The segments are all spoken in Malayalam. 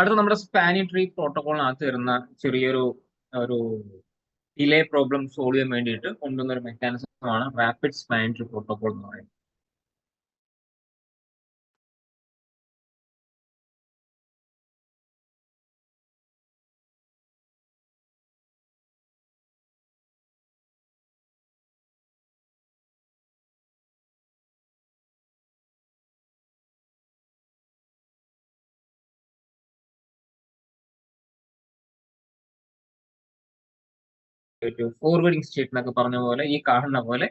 അടുത്ത നമ്മുടെ സ്പാനിങ് ട്രീ പ്രോട്ടോകോളിനകത്ത് വരുന്ന ചെറിയൊരു ഒരു ഡിലേ പ്രോബ്ലം സോൾവ് ചെയ്യാൻ വേണ്ടിയിട്ട് കൊണ്ടുവന്ന ഒരു മെക്കാനിസമാണ് റാപ്പിഡ് സ്പാനിങ് ട്രീ പ്രോട്ടോകോൾ എന്ന് പറയുന്നത്. ഫോർവേഡിങ് സ്റ്റേറ്റ് എന്നൊക്കെ പറഞ്ഞ പോലെ ഈ കാണുന്ന പോലെ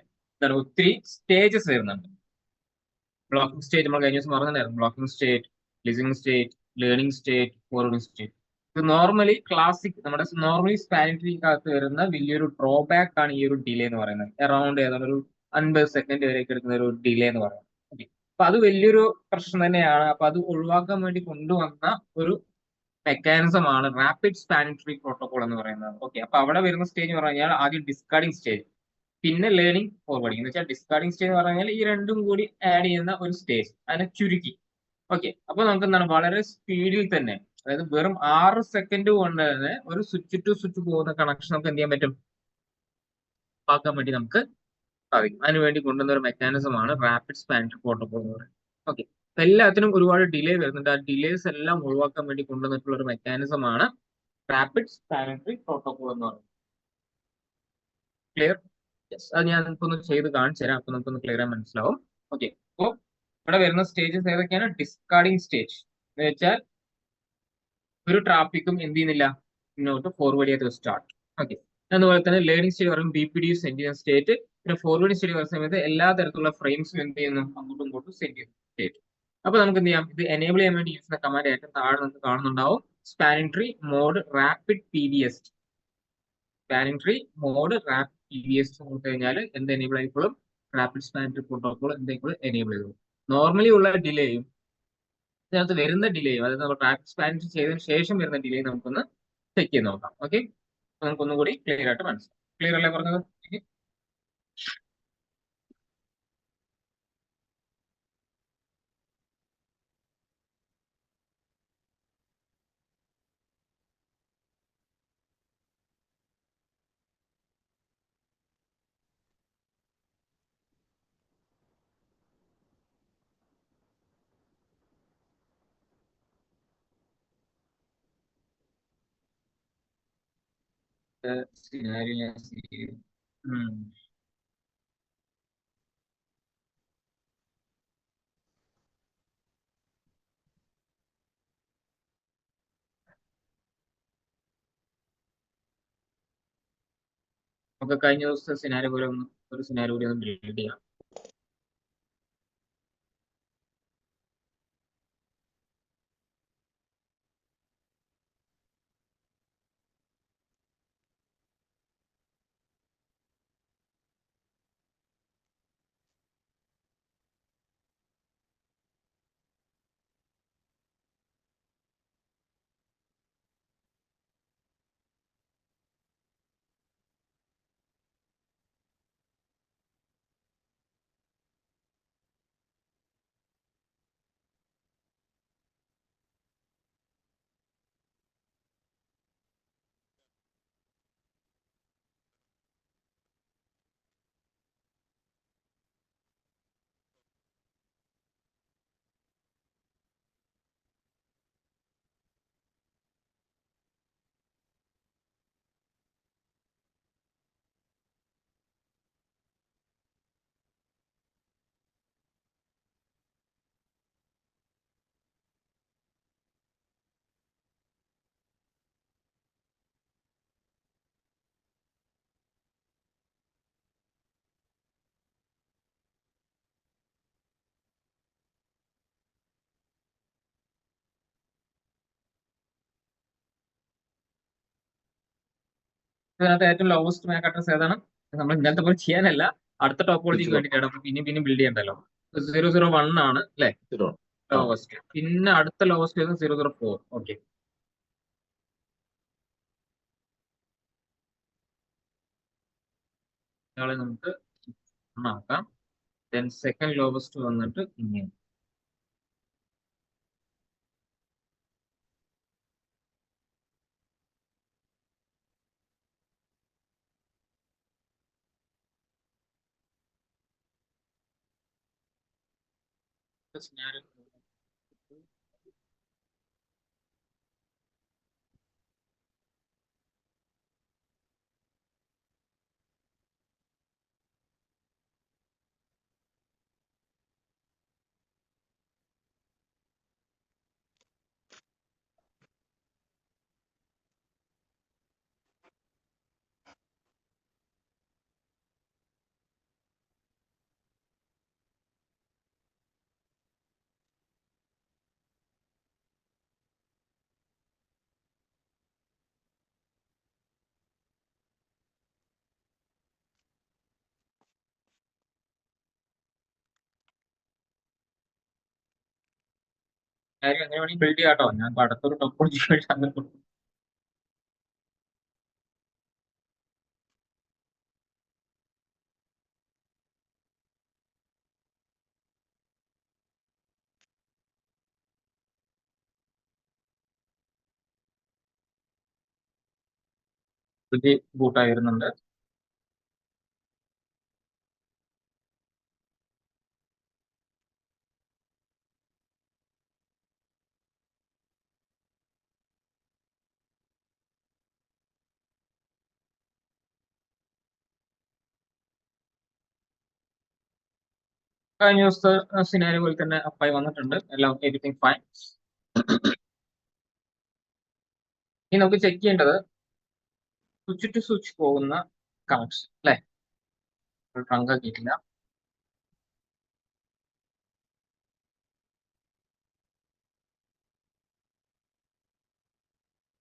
ഒത്തിരി സ്റ്റേജസ് വരുന്നുണ്ട്. ബ്ലോക്കിംഗ് സ്റ്റേറ്റ് നമ്മൾ കഴിഞ്ഞ ദിവസം പറഞ്ഞിട്ടുണ്ടായിരുന്നു. Blocking state, listening state, learning state, forwarding state. ഇത് നോർമലി നമ്മുടെ നോർമലി സ്പാനിങ് ട്രീക്കകത്ത് വരുന്ന വലിയൊരു ഡ്രോബാക്ക് ആണ് ഈ ഒരു ഡിലേ എന്ന് പറയുന്നത്. അറൌണ്ട് ഏതാണ്ട് ഒരു 50 സെക്കൻഡ് വരെയൊക്കെ എടുക്കുന്ന ഒരു ഡിലേ എന്ന് പറയുന്നത്. ഓക്കെ, അപ്പൊ അത് വലിയൊരു പ്രശ്നം തന്നെയാണ്. അപ്പൊ അത് ഒഴിവാക്കാൻ വേണ്ടി കൊണ്ടുവന്ന ഒരു മെക്കാനിസം ആണ് റാപ്പിഡ് സ്പാനിങ് ട്രീ പ്രോട്ടോകോൾ എന്ന് പറയുന്നത്. ഓക്കെ, അപ്പൊ അവിടെ വരുന്ന സ്റ്റേജ് എന്ന് പറഞ്ഞാൽ ആദ്യം ഡിസ്കാർഡിംഗ് സ്റ്റേജ്, പിന്നെ ലേണിംഗ് ഫോർവേഡിംഗ്. എന്ന് വെച്ചാൽ ഡിസ്കാർഡിംഗ് സ്റ്റേജ് എന്ന് പറഞ്ഞാൽ ഈ രണ്ടും കൂടി ആഡ് ചെയ്യുന്ന ഒരു സ്റ്റേജ്, അതിനെ ചുരുക്കി. ഓക്കെ, അപ്പൊ നമുക്ക് എന്താണ് വളരെ സ്പീഡിൽ തന്നെ, അതായത് വെറും 6 സെക്കൻഡ് കൊണ്ട് തന്നെ ഒരു സ്വിച്ച് ടു സ്വിച്ച് പോകുന്ന കണക്ഷൻ നമുക്ക് എന്ത് ചെയ്യാൻ പറ്റും, ആക്കാൻ വേണ്ടി നമുക്ക് സാധിക്കും. അതിനുവേണ്ടി കൊണ്ടുവന്ന ഒരു മെക്കാനിസം ആണ് റാപ്പിഡ് സ്പാനിങ് ട്രീ പ്രോട്ടോകോൾ എന്ന് പറയുന്നത്. ഓക്കെ, എല്ലാത്തിനും ഒരുപാട് ഡിലേ വരുന്നുണ്ട്. ആ ഡിലേസ് എല്ലാം ഒഴിവാക്കാൻ വേണ്ടി കൊണ്ടുവന്നിട്ടുള്ള ഒരു മെക്കാനിസം ആണ് റാപ്പിഡ് സ്പാനിങ് ട്രീ പ്രോട്ടോകോൾ എന്ന് പറയുന്നത്. ക്ലിയർ? യെസ്, അത് ഞാൻ നമുക്കൊന്ന് ചെയ്ത് കാണിച്ചു തരാം. അപ്പൊ നമുക്കൊന്ന് ക്ലിയർ ആയി മനസ്സിലാവും. ഓക്കെ, അപ്പോ ഇവിടെ വരുന്ന സ്റ്റേജസ് ഏതൊക്കെയാണ്? ഡിസ്കാർഡിംഗ് സ്റ്റേജ് എന്ന് വെച്ചാൽ ഒരു ട്രാഫിക്കും എന്ത് ചെയ്യുന്നില്ല, മുന്നോട്ട് ഫോർവേഡ് ചെയ്യാത്ത സ്റ്റാർട്ട്. ഓക്കെ, അതുപോലെ തന്നെ ലേണിംഗ് സ്റ്റേജ് പറയുമ്പോൾ BPD സെൻഡ് ചെയ്യുന്ന സ്റ്റേറ്റ്. പിന്നെ ഫോർവേഡ് സ്റ്റേജ് പറയുന്ന സമയത്ത് എല്ലാ തരത്തിലുള്ള ഫ്രെയിംസും എന്ത് ചെയ്യുന്നു, അങ്ങോട്ടും ഇങ്ങോട്ടും സെൻഡ് ചെയ്യുന്നു സ്റ്റേറ്റ്. അപ്പൊ നമുക്ക് എന്ത് ചെയ്യാം, ഇത് എനേബിൾ ചെയ്യാൻ വേണ്ടി യൂസ് ചെയ്യുന്ന കമാൻഡ് ഏറ്റവും താഴെ നമുക്ക് കാണുന്നുണ്ടാവും, spanning tree mode rapid PBS. Spanning tree mode rapid PBS കൊടുത്തു കഴിഞ്ഞാൽ എന്ത് എനേബിൾ ആയിക്കോളും, റാപ്പിഡ് സ്പാനിങ് ട്രീ പ്രോട്ടോകോൾ എന്തെങ്കിലും എനേബിൾ ചെയ്തോളും. നോർമലി ഉള്ള ഡിലേയും ഇതിനകത്ത് വരുന്ന ഡിലേയും, അതായത് നമ്മൾ റാപ്പിഡ് സ്പാനിങ് ചെയ്തതിനു ശേഷം വരുന്ന ഡിലേ നമുക്കൊന്ന് ചെക്ക് ചെയ്ത് നോക്കാം. ഓക്കെ, നമുക്കൊന്നും കൂടി ക്ലിയർ ആയിട്ട് മനസ്സിലാവും. ക്ലിയർ അല്ലേ പറഞ്ഞത്? സിനാരിയോ ഞാൻ see ചെയ്തു. നമുക്ക് കഴിഞ്ഞ ദിവസത്തെ സിനാരിയോ പോലെ ഒരു സിനാരിയോ കൂടി ഒന്ന് ബിൽഡ് ചെയ്യാം. ഇതിനകത്ത് ഏറ്റവും ലോവസ്റ്റ് മാക് അഡ്രസ് ഏതാണ്? നമ്മൾ ഇങ്ങനത്തെ പോലെ ചെയ്യാനല്ല, അടുത്ത ടോപ്പോളജിക്ക് വേണ്ടിയിട്ടാണ്. അപ്പൊ പിന്നെയും പിന്നെയും ബിൽഡ് ചെയ്യണ്ടല്ലോ. 001 ആണ് അല്ലെ ലോവസ്റ്റ്. പിന്നെ അടുത്ത ലോവസ്റ്റ് 004. ഓക്കെ, ഇയാളെ നമുക്ക് ആക്കാം. ദെൻ സെക്കൻഡ് ലോവസ്റ്റ് വന്നിട്ട് ഇങ്ങനെ. scenario. കാര്യം എങ്ങനെ വേണമെങ്കിൽ ബിൽഡ് ചെയ്യാട്ടോ. ഞാൻ ഇപ്പൊ അടുത്തൊരു ടോപ്പോളജി അങ്ങനെ പുതിയ ബൂട്ടായി വരുന്നുണ്ട്. കഴിഞ്ഞ ദിവസത്തെ സിനാരിയോ പോലെ തന്നെ അപ്പായി വന്നിട്ടുണ്ട്. എല്ലാം എവരിത്തിങ് ഫൈൻ. ഇനി നമുക്ക് ചെക്ക് ചെയ്യേണ്ടത് സ്വിച്ച് ടു സ്വിച്ച് പോകുന്ന കണക്ഷൻ അല്ലെ? ട്രങ്ക് ആക്കിയിട്ടില്ല.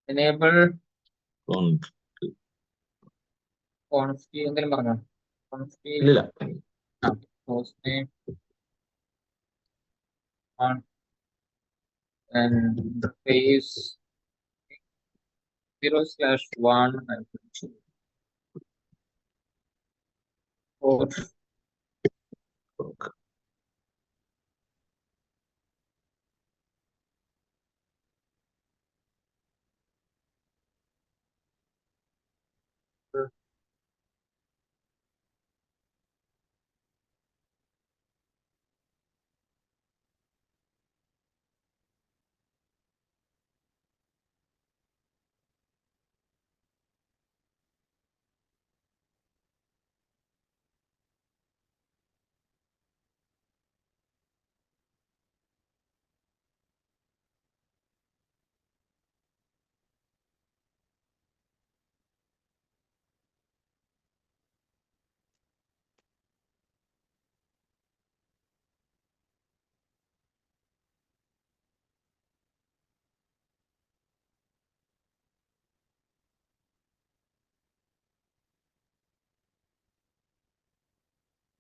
എനേബിൾ ക്വാണ്ടിറ്റി എന്തെങ്കിലും പറഞ്ഞോ? ക്വാണ്ടിറ്റി ഇല്ല. host name and the phase 0/1 or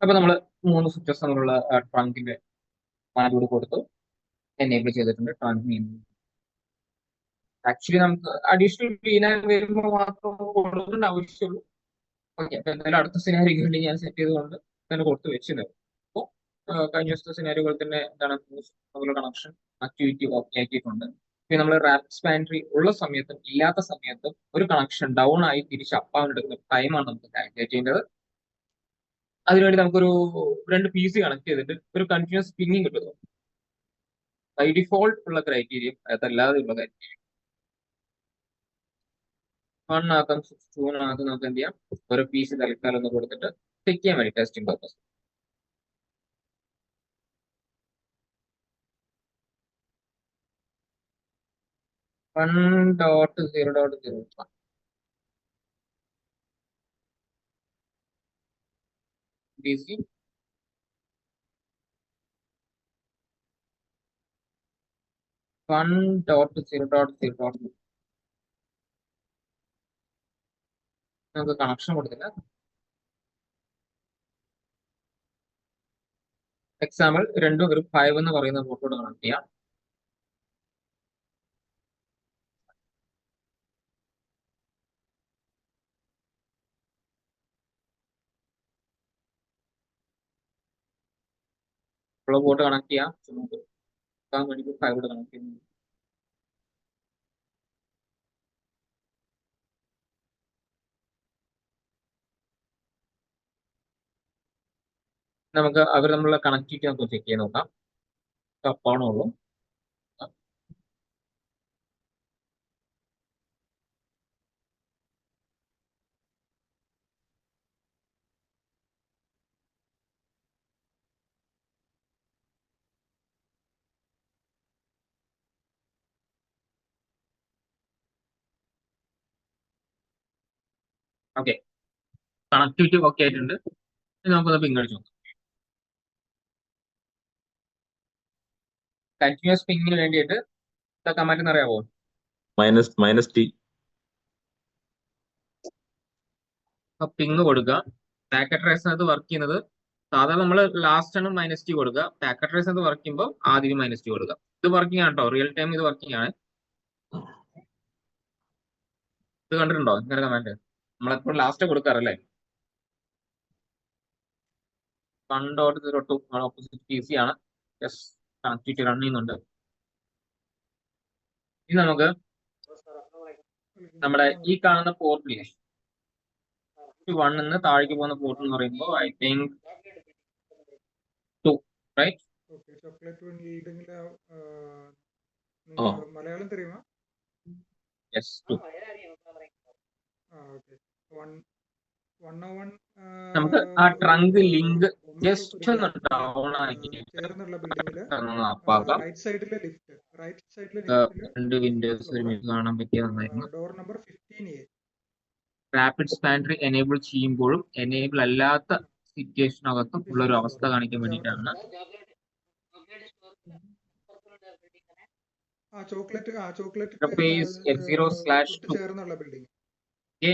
അപ്പൊ നമ്മൾ 3 സ്വിച്ചസ് തമ്മിലുള്ള ട്രങ്കിന്റെ മാനോട് കൊടുത്തു, എനേബിൾ ചെയ്തിട്ടുണ്ട്. ട്രങ്ക് ആക്ച്വലി നമുക്ക് അഡീഷണൽ ക്ലീനർ വരുമ്പോൾ മാത്രം കൊടുക്കേണ്ട ആവശ്യമുള്ളൂ. ഓക്കെ, അപ്പൊ എന്തായാലും അടുത്ത സിനാരിയോ വേണ്ടി ഞാൻ സെറ്റ് ചെയ്തുകൊണ്ട് തന്നെ കൊടുത്ത് വെച്ചത്. അപ്പോൾ കഴിഞ്ഞ ദിവസത്തെ സിനാരിയോ പോലെ തന്നെ എന്താണ് തമ്മിലുള്ള കണക്ഷൻ ആക്ടിവിറ്റി ഓക്കെ ആക്കിയിട്ടുണ്ട്. പിന്നെ നമ്മൾ റാപ്പിഡ് പാൻട്രി ഉള്ള സമയത്തും ഇല്ലാത്ത സമയത്തും ഒരു കണക്ഷൻ ഡൗൺ ആയി തിരിച്ച് അപ്പാൻ എടുക്കുന്ന ടൈമാണ് നമുക്ക് കാൽക്കുലേറ്റ് ചെയ്യേണ്ടത്. അതിനുവേണ്ടി നമുക്കൊരു 2 PC കണക്ട് ചെയ്തിട്ട് ഒരു കണ്ടിന്യൂസ് പിന്നിങ് കിട്ടുന്നു. ബൈ ഡിഫോൾട്ട് ഉള്ള ക്രൈറ്റീരിയ അതല്ലാതെ ഉള്ള ക്രൈറ്റീരിയ 1 ആക്കാം, 2 ആക്കാം. നമുക്ക് എന്ത് ചെയ്യാം, ഒരു PC തൽക്കാലം ഒന്ന് കൊടുത്തിട്ട് ചെക്ക് ചെയ്യാൻ വേണ്ടി ടെസ്റ്റിംഗ് പർപ്പസ്. 1.0.0 DC 1.0.0 നമുക്ക് കണക്ഷൻ കൊടുത്തില്ല. എക്സാമ്പിൾ രണ്ടും ഒരു 5 എന്ന് പറയുന്ന പോർട്ടോട് കണക്ട് ചെയ്യാം. ഉള്ള പോർട്ട് കണക്ട് ചെയ്യാം. നമുക്ക് 5 കണക്ട് ചെയ്യുന്നു. നമുക്ക് അവർ നമ്മളുടെ കണക്ടിവിറ്റി നമുക്ക് ചെക്ക് ചെയ്ത് നോക്കാം. കപ്പാണുള്ളൂ. ഓക്കെ, കണക്ടിവിറ്റി ഓക്കെ ആയിട്ടുണ്ട്. ഇനി നമുക്കൊന്ന് പിങ് അടിച്ചു നോക്കാം. കണ്ടിന്യൂസ് പിങ്ങിന് വേണ്ടിയിട്ട് എന്താ കമാൻഡ് എന്ന് അറിയാവോ? -t. പിങ് കൊടുക്കുക. പാക്കറ്റ് ട്രേസിനകത്ത് വർക്ക് ചെയ്യുന്നത് സാധാരണ നമ്മൾ ലാസ്റ്റ് ആണ് -t കൊടുക്കുക. പാക്കറ്റ് ട്രേസിനകത്ത് വർക്ക് ചെയ്യുമ്പോൾ ആദ്യം -t കൊടുക്കുക. ഇത് വർക്കിംഗ് ആണ് കേട്ടോ, റിയൽ ടൈം ഇത് വർക്കിംഗ് ആണ്. ഇത് കണ്ടിട്ടുണ്ടോ ഇങ്ങനെ കമാൻഡ്? നമ്മളെപ്പോഴും ലാസ്റ്റ് കൊടുക്കാറല്ലേ. 1.02 ഓപ്പോസിറ്റ് PC ആണ്. യെസ്, കണക്ടിവിറ്റി റൺ ചെയ്യുന്നുണ്ട്. ഇനി നമുക്ക് നമ്മുടെ ഈ കാണുന്ന പോർട്ടിലെ 1 നിന്ന് താഴേക്ക് പോകുന്ന പോർട്ട് എന്ന് പറയുമ്പോൾ ഐ തിങ്ക് 2, റൈറ്റ്? മലയാളം தெரியுமா? യെസ്, 2. നമുക്ക് ആ ട്രങ്ക് ലിങ്ക് ജസ്റ്റ് ഒന്ന് ഡൗൺ ആക്കി രണ്ട് വിൻഡോസ് ഒരുമിച്ച് കാണാൻ പറ്റിയ നന്നായിരുന്നു. Door number 15A. Rapid span tree enable ചെയ്യുമ്പോഴും എനേബിൾ അല്ലാത്ത സിറ്റുവേഷനകത്തും ഉള്ള ഒരു അവസ്ഥ കാണിക്കാൻ വേണ്ടിയിട്ടാണ്.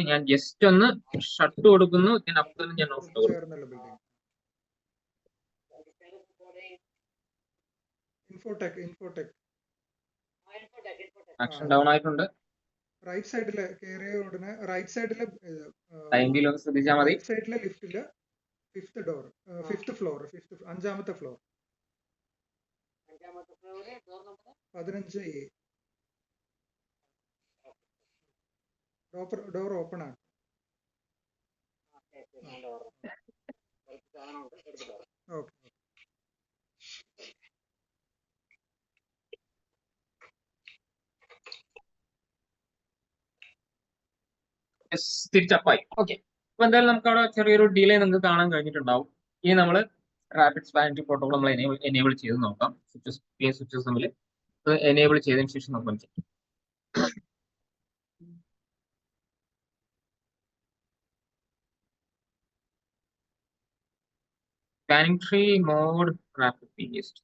ഞാൻ ജസ്റ്റ് ഒന്ന് ഷട്ട് കൊടുക്കുന്നു, ഞാൻ അപ്പോൾ ഞാൻ ഓഫ് കൊടുക്കുന്നു. ആക്ഷൻ ഡൗൺ ആയിട്ടുണ്ട്. റൈറ്റ് സൈഡില് കേറിയ ഉടനെ റൈറ്റ് സൈഡില് ടൈമിൽ ഒന്ന് ശ്രദ്ധിച്ചാൽ മതി. റൈറ്റ് സൈഡിലെ ലിഫ്റ്റില് ഫിഫ്ത്ത് ഫ്ലോർ, അഞ്ചാമത്തെ ഫ്ലോർ 15A. ഡോർ ഓപ്പൺ ആണ്. ഓക്കെ, തിരിച്ചപ്പായി. ഓക്കെ, അപ്പൊ എന്തായാലും നമുക്ക് അവിടെ ചെറിയൊരു ഡിലേ നിങ്ങൾക്ക് കാണാൻ കഴിഞ്ഞിട്ടുണ്ടാവും. ഇനി നമ്മൾ റാപ്പിഡ് സ്പാൻട്രി പ്രോട്ടോകോൾ നമ്മൾ എനേബിൾ ചെയ്ത് നോക്കാം. സ്വിച്ചസ് തമ്മിൽ എനേബിൾ ചെയ്തതിനു ശേഷം നമുക്ക് മനസ്സിലാക്കാം. Spanning tree mode rapid PDST.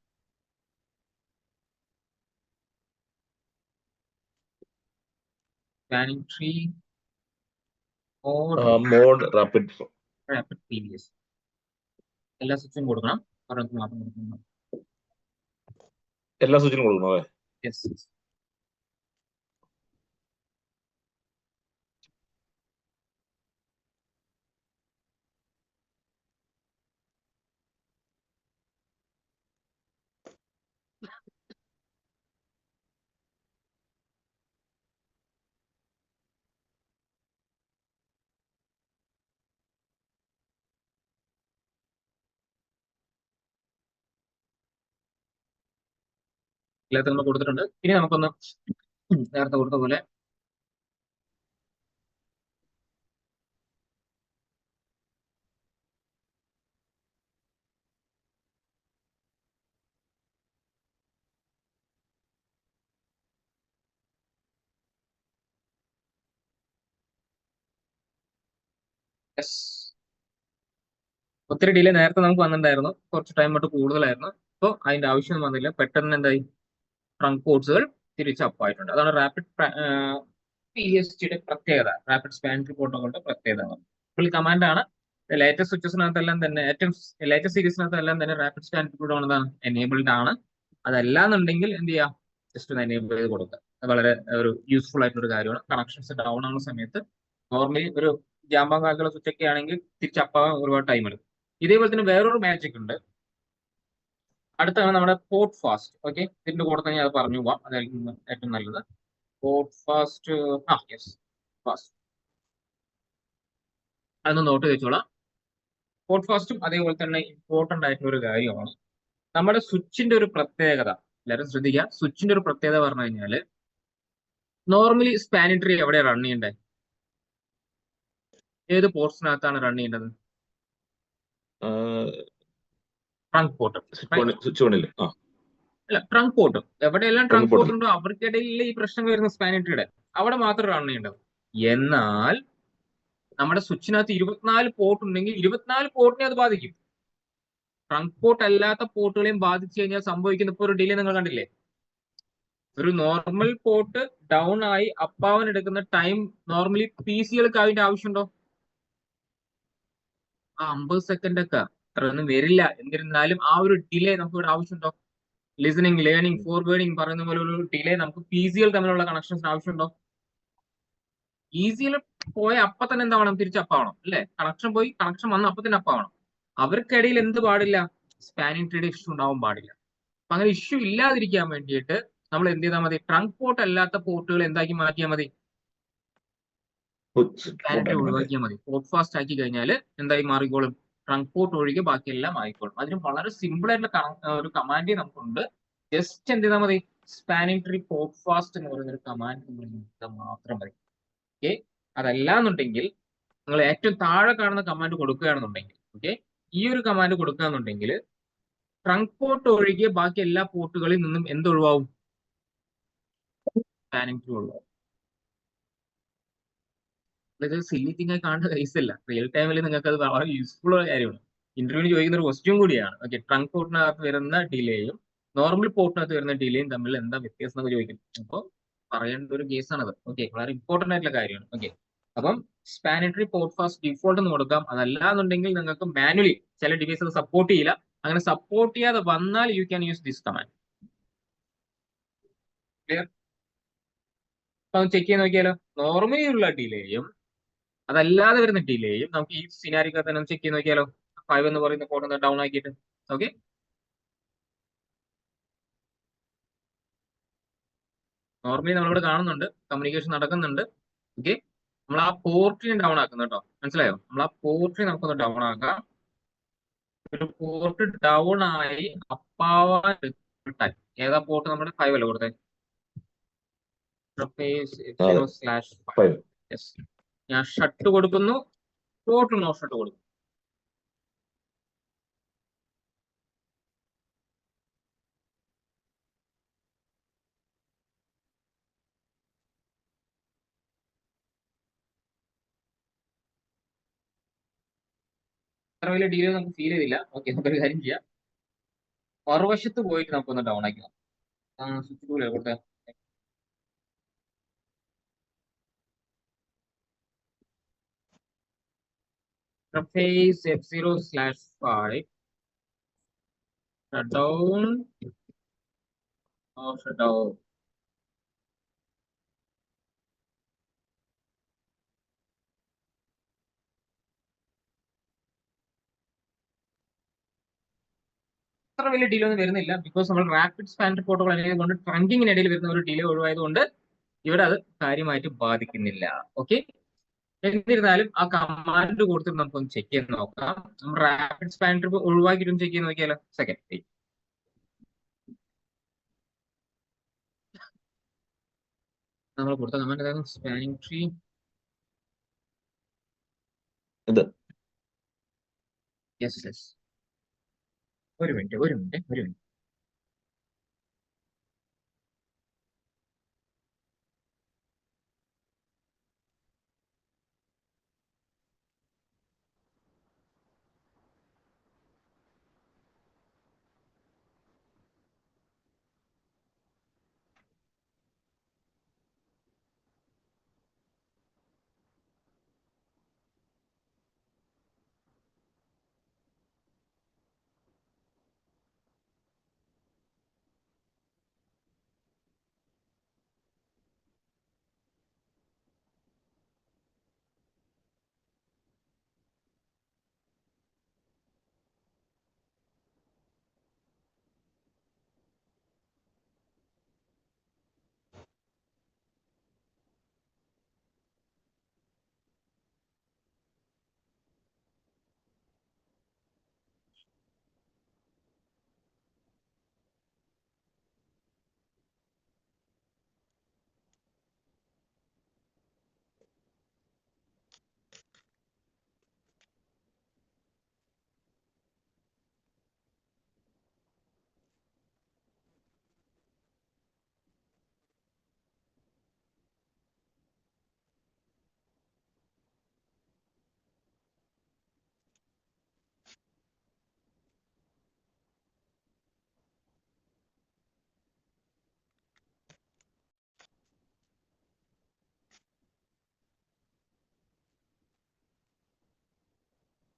Spanning tree mode rapid PDST. എല്ലാ സ്വിച്ചും കൊടുക്കണം, പറഞ്ഞത് മാത്രം കൊടുക്കണം. എല്ലാ സ്വിച്ചിനും കൊടുക്കണോ? യെസ്. എല്ലാത്തും നമ്മൾ കൊടുത്തിട്ടുണ്ട്. ഇനി നമുക്കൊന്ന് നേരത്തെ കൊടുത്ത പോലെ ഒത്തിരി ഡിലേ നേരത്തെ നമുക്ക് വന്നിട്ടുണ്ടായിരുന്നു, കുറച്ച് ടൈം തൊട്ട് കൂടുതലായിരുന്നു. അപ്പോൾ അതിന്റെ ആവശ്യം വന്നില്ല. പെട്ടെന്ന് എന്തായി, ട്രങ്ക് കോഡ്സുകൾ തിരിച്ച് അപ്പായിട്ടുണ്ട്. അതാണ് റാപ്പിഡ് PDSTയുടെ പ്രത്യേകത, റാപ്പിഡ് സ്പാൻട്രി പ്രോട്ടോകോളിന്റെ പ്രത്യേകത. ഫുൾ കമാൻഡ് ആണ്. ലേറ്റസ്റ്റ് സ്വിച്ചസിനകത്തെല്ലാം തന്നെ, ഏറ്റവും ലേറ്റസ്റ്റ് സീരീസിനകത്തെല്ലാം തന്നെ റാപ്പിഡ് സ്പാൻട്രി പ്രോട്ടോകോൾ എന്താണ്, എനേബിൾഡ് ആണ്. അതല്ലാന്നുണ്ടെങ്കിൽ എന്ത് ചെയ്യാം, ജസ്റ്റ് ഒന്ന് എനേബിൾ ചെയ്ത് കൊടുക്കുക. അത് വളരെ ഒരു യൂസ്ഫുൾ ആയിട്ടുള്ള ഒരു കാര്യമാണ്. കണക്ഷൻസ് ഡൗൺ ആവുന്ന സമയത്ത് നോർമലി ഒരു ജാമ്പാൻ കാലത്തുള്ള സ്വിച്ച് ഒക്കെ ആണെങ്കിൽ തിരിച്ചപ്പാകാൻ ഒരുപാട് ടൈം എടുക്കും. ഇതേപോലെ തന്നെ വേറൊരു മാജിക് ഉണ്ട്. അടുത്താണ് നമ്മുടെ പോർട്ട് ഫാസ്റ്റ്. ഓക്കെ, ഇതിന്റെ കൂടെ തന്നെ അത് പറഞ്ഞു പോവാം, അതായിരിക്കും ഏറ്റവും നല്ലത്. പോർട്ട് ഫാസ്റ്റ്, യെസ്, ഫാസ്റ്റ് അതൊന്ന് നോട്ട് വെച്ചോളാം. പോർട്ട് ഫാസ്റ്റും അതേപോലെ തന്നെ ഇമ്പോർട്ടന്റ് ആയിട്ടുള്ള ഒരു കാര്യമാണ്. നമ്മുടെ സ്വിച്ചിന്റെ ഒരു പ്രത്യേകത എല്ലാവരും ശ്രദ്ധിക്കുക. സ്വിച്ചിന്റെ ഒരു പ്രത്യേകത പറഞ്ഞു കഴിഞ്ഞാൽ നോർമലി സ്പാനിംഗ് ട്രീ എവിടെയാണ് റൺ ചെയ്യേണ്ടത്? ഏത് പോർട്സിനകത്താണ് റൺ ചെയ്യേണ്ടത്? Trunk port. സ്വിച്ച് ഓണില് അല്ല, ട്രങ്ക് പോർട്ട്. എവിടെയെല്ലാം Trunk ട്രങ്ക് port പോർട്ട് ഉണ്ടോ അവർക്കിടയിൽ ഈ പ്രശ്നം വരുന്ന സ്പാനിംഗ് ട്രീയുടെ അവിടെ മാത്രം റൺ ചെയ്യേണ്ടത്. എന്നാൽ നമ്മുടെ സ്വിച്ചിനകത്ത് 24 പോർട്ട് ഉണ്ടെങ്കിൽ 24 പോർട്ടിനെ അത് ബാധിക്കും. ട്രങ്ക് പോർട്ട് അല്ലാത്ത പോർട്ടുകളെയും ബാധിച്ചു കഴിഞ്ഞാൽ സംഭവിക്കുന്ന ഇപ്പോൾ ഒരു ഡിലേ നിങ്ങൾ കണ്ടില്ലേ? ഒരു നോർമൽ പോർട്ട് ഡൗൺ ആയി അപ്പാവൻ എടുക്കുന്ന ടൈം നോർമലി പി സികൾക്ക് അതിന്റെ ആവശ്യമുണ്ടോ? ആ 50 സെക്കൻഡ് ഒക്കെ അത്രയൊന്നും വരില്ല. എന്നിരുന്നാലും ആ ഒരു ഡിലേ നമുക്ക് ഇവിടെ ആവശ്യമുണ്ടോ? ലിസണിങ്, ലേണിംഗ്, ഫോർവേഡിങ് പറയുന്ന പോലെ ഒരു ഡിലേ നമുക്ക് പി സികൾ തമ്മിലുള്ള കണക്ഷൻസിന് ആവശ്യമുണ്ടോ? ഈസിയിൽ പോയ അപ്പൊ തന്നെ എന്താവണം? തിരിച്ചപ്പാവണം അല്ലെ? കണക്ഷൻ പോയി, കണക്ഷൻ വന്ന് അപ്പൊ തന്നെ അപ്പാവണം. അവർക്കിടയിൽ എന്ത് പാടില്ല? സ്പാനിംഗ് ട്രീയുടെ ഇഷ്യൂ ഉണ്ടാവാൻ പാടില്ല. അപ്പൊ അങ്ങനെ ഇഷ്യൂ ഇല്ലാതിരിക്കാൻ വേണ്ടിയിട്ട് നമ്മൾ എന്ത് ചെയ്താൽ മതി? ട്രങ്ക് പോർട്ട് അല്ലാത്ത പോർട്ടുകൾ എന്താക്കി മാറ്റിയാൽ മതി? സ്പാനിംഗ് ട്രീ ഒഴിവാക്കിയാൽ മതി. പോർട്ട് ഫാസ്റ്റ് ആക്കി കഴിഞ്ഞാൽ എന്തായി മാറിക്കോളും? ട്രങ്ക് പോർട്ട് ഒഴികെ ബാക്കിയെല്ലാം ആയിക്കോളും. അതിന് വളരെ സിമ്പിൾ ആയിട്ടുള്ള ഒരു കമാൻഡ് നമുക്കുണ്ട്. ജസ്റ്റ് എന്ത് ചെയ്താൽ മതി? സ്പാനിംഗ് ട്രീ പോർട്ട് ഫാസ്റ്റ് എന്ന് പറയുന്ന ഒരു കമാൻഡ് മാത്രം മതി. ഓക്കെ, അതല്ല എന്നുണ്ടെങ്കിൽ നിങ്ങൾ ഏറ്റവും താഴെ കാണുന്ന കമാൻഡ് കൊടുക്കുകയാണെന്നുണ്ടെങ്കിൽ, ഓക്കെ, ഈ ഒരു കമാൻഡ് കൊടുക്കുകയാണെന്നുണ്ടെങ്കിൽ ട്രങ്ക് പോർട്ട് ഒഴികെ ബാക്കി എല്ലാ പോർട്ടുകളിൽ നിന്നും എന്ത് ഒഴിവാവും? Spanning tree ഒഴിവാവും. ഇത് സില്ലി തിങ് ആയി കാണേണ്ട കേസല്ല. റിയൽ ടൈമിൽ നിങ്ങൾക്ക് അത് വളരെ യൂസ്ഫുൾ ആയ കാര്യമാണ്. ഇന്റർവ്യൂവിന് ചോദിക്കുന്ന ഒരു ക്വസ്റ്റ്യൻ കൂടിയാണ്. ഓക്കെ, ട്രങ്ക് പോർട്ടിനകത്ത് വരുന്ന ഡിലേയും നോർമൽ പോർട്ടിനകത്ത് വരുന്ന ഡിലേയും തമ്മിൽ എന്താ വ്യത്യാസം എന്നൊക്കെ ചോദിക്കും. അപ്പോൾ പറയേണ്ട ഒരു കേസാണത്. ഓക്കെ, വളരെ ഇമ്പോർട്ടന്റ് ആയിട്ടുള്ള കാര്യമാണ്. ഓക്കെ, അപ്പം spanning tree port fast default എന്ന് കൊടുക്കാം. അതല്ല എന്നുണ്ടെങ്കിൽ നിങ്ങൾക്ക് മാനുവലി ചില ഡിവൈസ് അത് സപ്പോർട്ട് ചെയ്യില്ല. അങ്ങനെ സപ്പോർട്ട് ചെയ്യാതെ വന്നാൽ you can use this command. Clear? അപ്പൊ ചെക്ക് ചെയ്ത് നോക്കിയാലോ. നോർമലി ഉള്ള ഡിലേയും അതല്ലാതെ വരുന്ന ഡിലേയും നമുക്ക് ഈ സിനാരിക്കകത്ത് തന്നെ ചെക്ക് ചെയ്ത് നോക്കിയാലോ. 5 എന്ന് പറയുന്ന കോഡ് ഒന്ന് ഡൗൺ ആക്കിയിട്ട്. ഓക്കെ, നോർമലി നമ്മളിവിടെ കാണുന്നുണ്ട് കമ്മ്യൂണിക്കേഷൻ നടക്കുന്നുണ്ട്. ഓക്കെ, നമ്മൾ ആ പോർട്ടിനെ ഡൗൺ ആക്കുന്നു കേട്ടോ. മനസ്സിലായോ? നമ്മൾ ആ പോർട്ടിനെ നമുക്കൊന്ന് ഡൗൺ ആക്കാം. ഒരു പോർട്ട് ഡൗൺ ആയി അപ്പാവാൻ ടൈം ഏതാ പോർട്ട്? നമ്മുടെ 5 അല്ലേ കൊടുത്തത്? Five. ഞാൻ ഷട്ട് കൊടുക്കുന്നു, പോർട്ട് നോ ഷട്ട് കൊടുക്കുന്നു. അത്ര വലിയ ഡീൽ നമുക്ക് ഫീൽ ചെയ്തില്ല. ഓക്കെ, നമുക്കൊരു കാര്യം ചെയ്യാം. മറുവശത്ത് പോയിട്ട് നമുക്കൊന്ന് ഡൗൺ ആക്കി നോക്കാം. സ്വിച്ച് ടൂലേ കൊടുത്തേ. Interface F0/5 shutdown or shutdown. അത്ര വലിയ ഡിലേ ഒന്നും വരുന്നില്ല. ബിക്കോസ് നമ്മൾ റാപ്പിഡ് സ്പാൻ പ്രോട്ടോകോൾ കൊണ്ട് ട്രങ്കിങ്ങിനിടയിൽ വരുന്ന ഒരു ഡിലേ ഒഴിവായതുകൊണ്ട് ഇവിടെ അത് കാര്യമായിട്ട് ബാധിക്കുന്നില്ല. ഓക്കെ, എന്നിരുന്നാലും ആ കമാൻഡ് കൊടുത്തിട്ട് നമുക്കൊന്ന് ചെക്ക് ചെയ്ത് നോക്കാം. നമ്മൾ റാപ്പിഡ് സ്പാൻ ഒഴിവാക്കിയിട്ട് ചെക്ക് ചെയ്ത് നോക്കിയാലോ. സെക്കൻഡ് നമ്മൾ കൊടുത്ത കമാൻഡ് ഏതായിരുന്നു? Spanning tree. ഇത് യെസ് യെസ്, ഒരു minute.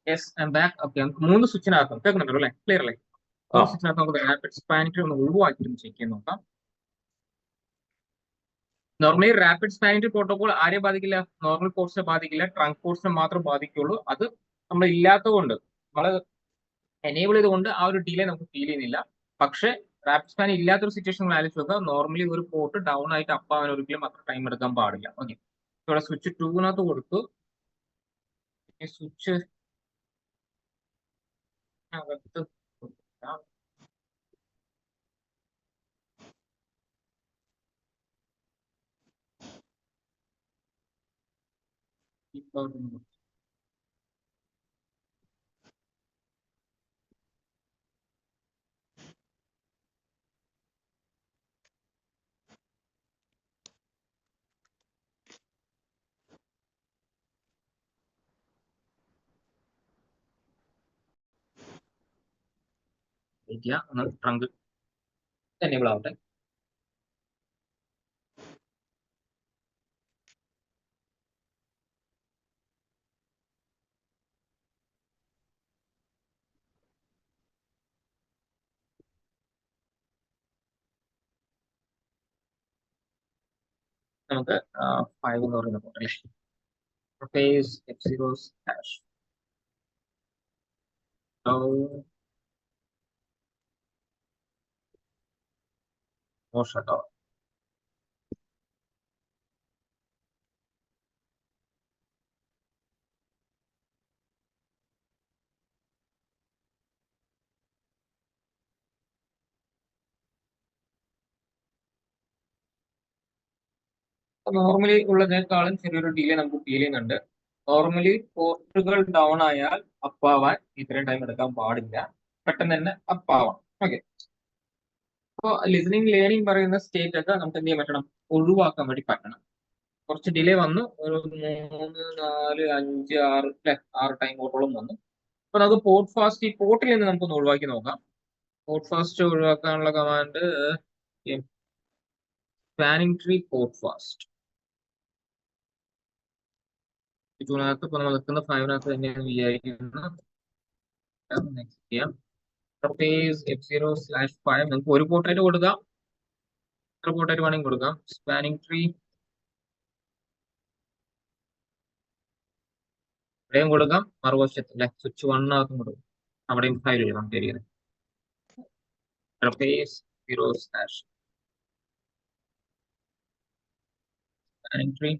Yes and back. Okay, നമുക്ക് 3 സ്വിച്ചിനകത്തും കേൾക്കുന്നുണ്ടല്ലോ അല്ലേ? ക്ലിയർ അല്ലേ? 3 സ്വിച്ചിനകത്ത് നമുക്ക് റാപ്പിഡ് സ്പാനിറ്റി ഒന്ന് ഒഴിവാക്കിയിട്ട് ചെക്ക് ചെയ്ത് നോക്കാം. നോർമലി റാപ്പിഡ് സ്പാനിറ്റി പ്രോട്ടോകോൾ ആരെ ബാധിക്കില്ല? നോർമൽ പോർട്സിനെ ബാധിക്കില്ല, ട്രങ്ക് പോർട്സിനെ മാത്രം ബാധിക്കുള്ളൂ. അത് നമ്മൾ ഇല്ലാത്തതുകൊണ്ട്, നമ്മൾ എനേബിൾ ചെയ്തുകൊണ്ട് ആ ഒരു ഡിലേ നമുക്ക് ഫീൽ ചെയ്യുന്നില്ല. പക്ഷേ റാപ്പിഡ് സ്പാൻ ഇല്ലാത്തൊരു സിറ്റുവേഷൻ നമ്മൾ ആലോചിച്ച് നോക്കുക. നോർമലി ഒരു പോർട്ട് ഡൗൺ ആയിട്ട് അപ്പ് ആവാൻ ഒരിക്കലും അത്ര ടൈം എടുക്കാൻ പാടില്ല. ഓക്കെ, ഇവിടെ സ്വിച്ച് 2 കൊടുത്തു. സ്വിച്ച് അകത്ത് കൊടുക്കാം. ട്രങ്ക് എനേബിൾ ആവട്ടെ. നമുക്ക് 5 എന്ന് പറയുന്ന പോട്ടെ. Interface F0 hash. No shutdown. Normally ഉള്ളതിനേക്കാളും ചെറിയൊരു ഡിലേ നമുക്ക് ഫീൽ ചെയ്യുന്നുണ്ട്. നോർമലി പോർട്ടുകൾ ഡൗൺ ആയാൽ അപ്പാവാൻ ഇത്രയും ടൈം എടുക്കാൻ പാടില്ല, പെട്ടെന്ന് തന്നെ അപ്പാവാം. ഓക്കെ, അപ്പോൾ ലിസണിങ് ലേണിംഗ് പറയുന്ന സ്റ്റേറ്റ് ഒക്കെ നമുക്ക് എന്ത് ചെയ്യാൻ പറ്റണം? ഒഴിവാക്കാൻ വേണ്ടി പറ്റണം. കുറച്ച് ഡിലേ വന്നു, ഒരു 3, 4, 5, 6 അല്ലെ, 6 ടൈം പോർട്ടോളം വന്നു. അപ്പൊ നമുക്ക് പോർട്ട് ഫാസ്റ്റ്, ഈ പോർട്ടിൽ നിന്ന് നമുക്കൊന്ന് ഒഴിവാക്കി നോക്കാം. പോർട്ട് ഫാസ്റ്റ് ഒഴിവാക്കാനുള്ള command spanning tree port fast. ഇതിനകത്ത് ഇപ്പൊ നമ്മൾ നിൽക്കുന്ന 5 തന്നെയാണ് വിചാരിക്കുന്നത്. നെക്സ്റ്റ് ചെയ്യാം. Interface F0/5 നിങ്ങൾക്ക് ഒരു പോർട്ടായിട്ട് കൊടുക്കാം, എത്ര പോർട്ടായിട്ട് വേണമെങ്കിൽ കൊടുക്കാം. സ്പാനിങ് ട്രീ ഇവിടെയും കൊടുക്കാം, മറുവശത്ത് അല്ലെ സ്വിച്ച് 1 കൊടുക്കാം, അവിടെയും 5 എഴുതാം. Interface 0/ സ്പാനിങ് ട്രീ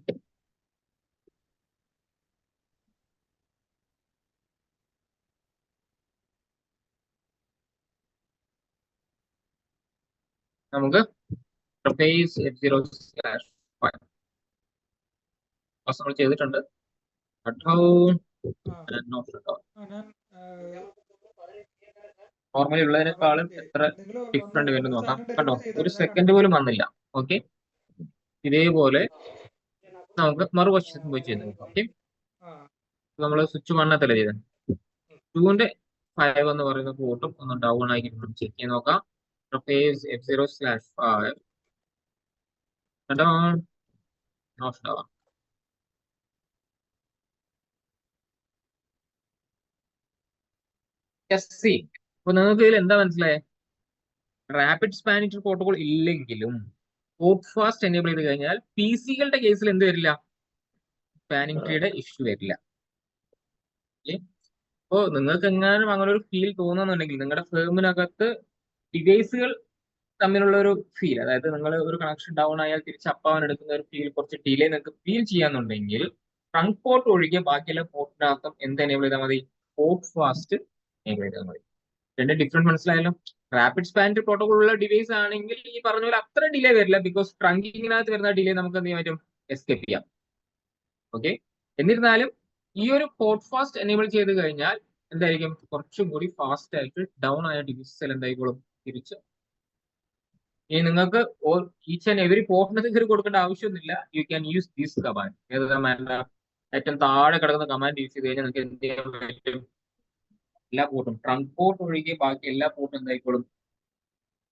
നമുക്ക് Interface F0/5 നമ്മൾ ചെയ്തിട്ടുണ്ട്. നോർമലി ഉള്ളതിനേക്കാളും എത്ര ഡിഫറെന്റ് വേണ്ടി നോക്കാം. കണ്ടോ, ഒരു സെക്കൻഡ് പോലും വന്നില്ല. ഓക്കെ, ഇതേപോലെ നമുക്ക് മറുവശത്ത് പോയി ചെയ്ത് നോക്കാം. ഓക്കെ, നമ്മൾ സ്വിച്ച് 1 ചെയ്തത് 2ന്റെ 5 എന്ന് പറയുന്ന പോർട്ടും ഒന്ന് ഡൗൺ ആക്കി ചെക്ക് ചെയ്ത് നോക്കാം. Interface F0/5 അപ്പൊ നിങ്ങൾക്ക് ഇതിൽ എന്താ മനസ്സിലായേ? റാപ്പിഡ് സ്പാനിറ്റി പ്രോട്ടോകോൾ ഇല്ലെങ്കിലും പോർട്ട് ഫാസ്റ്റ് എനേബിൾ ചെയ്ത് കഴിഞ്ഞാൽ പി സികളുടെ കേസിൽ എന്ത് വരില്ല? സ്പാനിങ് ട്രീയുടെ ഇഷ്യൂ വരില്ല. അപ്പോ നിങ്ങൾക്ക് എങ്ങാനും അങ്ങനെ ഒരു ഫീൽ തോന്നുന്നുണ്ടെങ്കിൽ, നിങ്ങളുടെ ഫേമിനകത്ത് ഡിവൈസുകൾ തമ്മിലുള്ള ഒരു ഫീൽ, അതായത് നിങ്ങൾ ഒരു കണക്ഷൻ ഡൗൺ ആയാൽ തിരിച്ച് അപ്പാവാൻ എടുക്കുന്ന ഒരു ഫീൽ, കുറച്ച് ഡിലേ നിങ്ങൾക്ക് ഫീൽ ചെയ്യാന്നുണ്ടെങ്കിൽ ട്രങ്ക് പോർട്ട് ഒഴികെ ബാക്കിയുള്ള പോർട്ടിനകത്തും എന്ത് എനേബിൾ ചെയ്താൽ മതി? പോർട്ട് ഫാസ്റ്റ് എനേബിൾ ചെയ്താൽ മതി. രണ്ട് ഡിഫറൻറ്റ് മനസ്സിലായല്ലോ. റാപ്പിഡ് സ്പാനിറ്റി പ്രോട്ടോകോൾ ഉള്ള ഡിവൈസ് ആണെങ്കിൽ ഈ പറഞ്ഞ പോലെ അത്ര ഡിലേ വരില്ല, ബിക്കോസ് ട്രങ്കിങ്ങിനകത്ത് വരുന്ന ഡിലേ നമുക്ക് എന്ത് ചെയ്യാൻ പറ്റും? എസ്കേപ്പ് ചെയ്യാം. ഓക്കെ, എന്നിരുന്നാലും ഈ ഒരു പോർട്ട് ഫാസ്റ്റ് എനേബിൾ ചെയ്ത് കഴിഞ്ഞാൽ എന്തായിരിക്കും? കുറച്ചും കൂടി ഫാസ്റ്റ് ആയിട്ട് ഡൗൺ ആയ ഡിവൈസസ് എന്തായിക്കോളും തിരിച്ച്. ഇനി നിങ്ങൾക്ക് ഈച്ച് ആൻഡ് എവറി പോർട്ടിന് കയറി കൊടുക്കേണ്ട ആവശ്യമൊന്നുമില്ല. You can use this command. ഏത് കമാൻഡ്? ഏറ്റവും താഴെ കിടക്കുന്ന കമാൻഡ് യൂസ് ചെയ്ത് കഴിഞ്ഞാൽ നിങ്ങൾക്ക് എന്ത് ചെയ്യാൻ പറ്റും? എല്ലാ പോർട്ടും, ട്രങ്ക് പോർട്ട് ഒഴികെ ബാക്കി എല്ലാ പോർട്ടും എന്തായിക്കോളും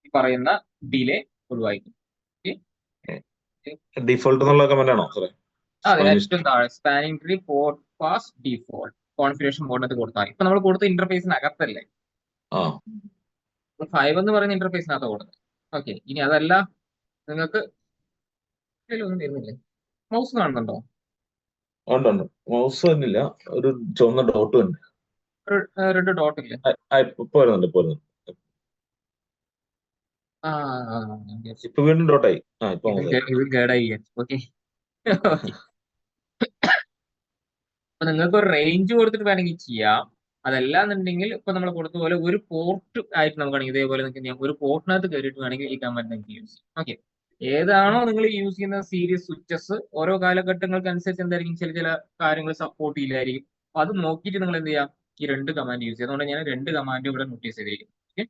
ഈ പറയുന്ന ഡിലേ ഒഴിവായിരിക്കും. ഡിഫോൾട്ട് എന്നുള്ള കമന്റ് ആണോ? അതെ, ഏറ്റവും താഴെ spanning tree port fast default configuration മോഡിനകത്ത് കൊടുത്താൽ ഇപ്പൊ നമ്മൾ കൊടുത്ത ഇന്റർഫേസിനകത്തല്ലേ, ആ 5 എന്ന് പറയുന്ന ഇന്റർഫേസിനകത്ത് കൊടുത്തത്. ഓക്കെ, ഇനി അതല്ല നിങ്ങൾക്ക് ഒന്നും വരുന്നില്ലേ, മൗസ് കാണുന്നുണ്ടോ? ഉണ്ട് ഉണ്ട്. മൗസ് തന്നില്ല, ഒരു ചുവന്ന ഡോട്ട് തന്നെ. റെഡ് ഡോട്ട് ഇല്ലേ? ഇപ്പൊ വരുന്നുണ്ട്, ഇപ്പൊ വരുന്നുണ്ട്. ഇപ്പൊ വീണ്ടും ഡോട്ടായി. ഇപ്പൊ ഇത് കേടായി. ഓക്കെ ഓക്കെ, അപ്പൊ നിങ്ങൾക്ക് ഒരു റേഞ്ച് കൊടുത്തിട്ട് വേണമെങ്കിൽ ചെയ്യാം. അതല്ലാന്നുണ്ടെങ്കിൽ ഇപ്പൊ നമ്മൾ കൊടുത്ത പോലെ ഒരു പോർട്ട് ആയിട്ട് നമുക്ക് വേണമെങ്കിൽ ഇതേപോലെ നിങ്ങൾക്ക് ചെയ്യാം. ഒരു പോർട്ടിനകത്ത് കയറിയിട്ട് വേണമെങ്കിൽ ഈ കമാൻഡ് നിങ്ങൾക്ക് യൂസ് ചെയ്യാം. ഓക്കെ, ഏതാണോ നിങ്ങൾ യൂസ് ചെയ്യുന്ന സീരീസ് സ്വിച്ചസ് ഓരോ കാലഘട്ടങ്ങൾക്ക് അനുസരിച്ച് എന്തായിരിക്കും ചില ചില കാര്യങ്ങൾ സപ്പോർട്ട് ചെയ്യില്ലായിരിക്കും. അപ്പൊ അത് നോക്കിയിട്ട് നിങ്ങൾ എന്ത് ചെയ്യാം, ഈ 2 കമാൻഡ് യൂസ് ചെയ്യുക. അതുകൊണ്ട് ഞാൻ 2 കമാൻഡ് ഇവിടെ നോട്ടീസ് ചെയ്തിരിക്കുന്നു. ഓക്കെ,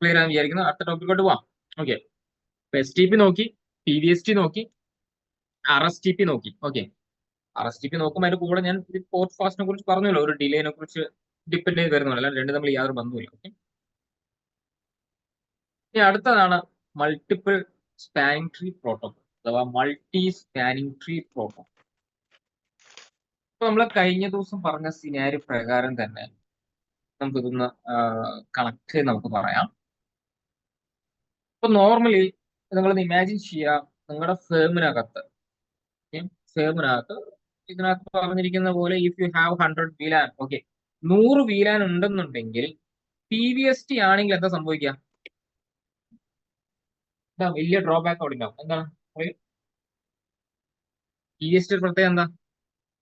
ക്ലിയർ ആണെന്ന് വിചാരിക്കുന്നു. അടുത്ത ടോപ്പിക്കോട്ട് പോവാം. ഓക്കെ, STP നോക്കി, PVST നോക്കി, RSTP നോക്കി. ഓക്കെ, RSTP നോക്കുമ്പോൾ അതിന്റെ കൂടെ ഞാൻ പോർട്ട് ഫാസ്റ്റിനെ കുറിച്ച് പറഞ്ഞല്ലോ, ഒരു ഡിലേനെ കുറിച്ച് ഡിപ്പെൻഡ് ചെയ്ത് വരുന്നതല്ല, രണ്ട് തമ്മിൽ യാതൊരു ബന്ധവുമില്ല. ഓക്കെ, ഇനി അടുത്തതാണ് മൾട്ടിപ്പിൾ സ്പാനിങ് ട്രീ പ്രോട്ടോകോൾ അഥവാ മൾട്ടി സ്പാനിങ് ട്രീ പ്രോട്ടോകോൾ. ഇപ്പൊ നമ്മൾ കഴിഞ്ഞ ദിവസം പറഞ്ഞ സിനാരി പ്രകാരം തന്നെ നമുക്കിതൊന്ന് കണക്ട് നമുക്ക് പറയാം. ഇപ്പൊ നോർമലി നിങ്ങളൊന്ന് ഇമാജിൻ ചെയ്യുക, നിങ്ങളുടെ ഫേമിനകത്ത് ഇതിനകത്ത് പറഞ്ഞിരിക്കുന്ന പോലെ if you have 100 VLAN, okay 100 VLAN ഉണ്ടെന്നുണ്ടെങ്കിൽ PVST ആണെങ്കിൽ എന്താ സംഭവിക്കുക? എന്താ വലിയ ഡ്രോബാക്ക് അവിടെ ഉണ്ടാവും. എന്താണ് PVST പ്രത്യേകം എന്താ?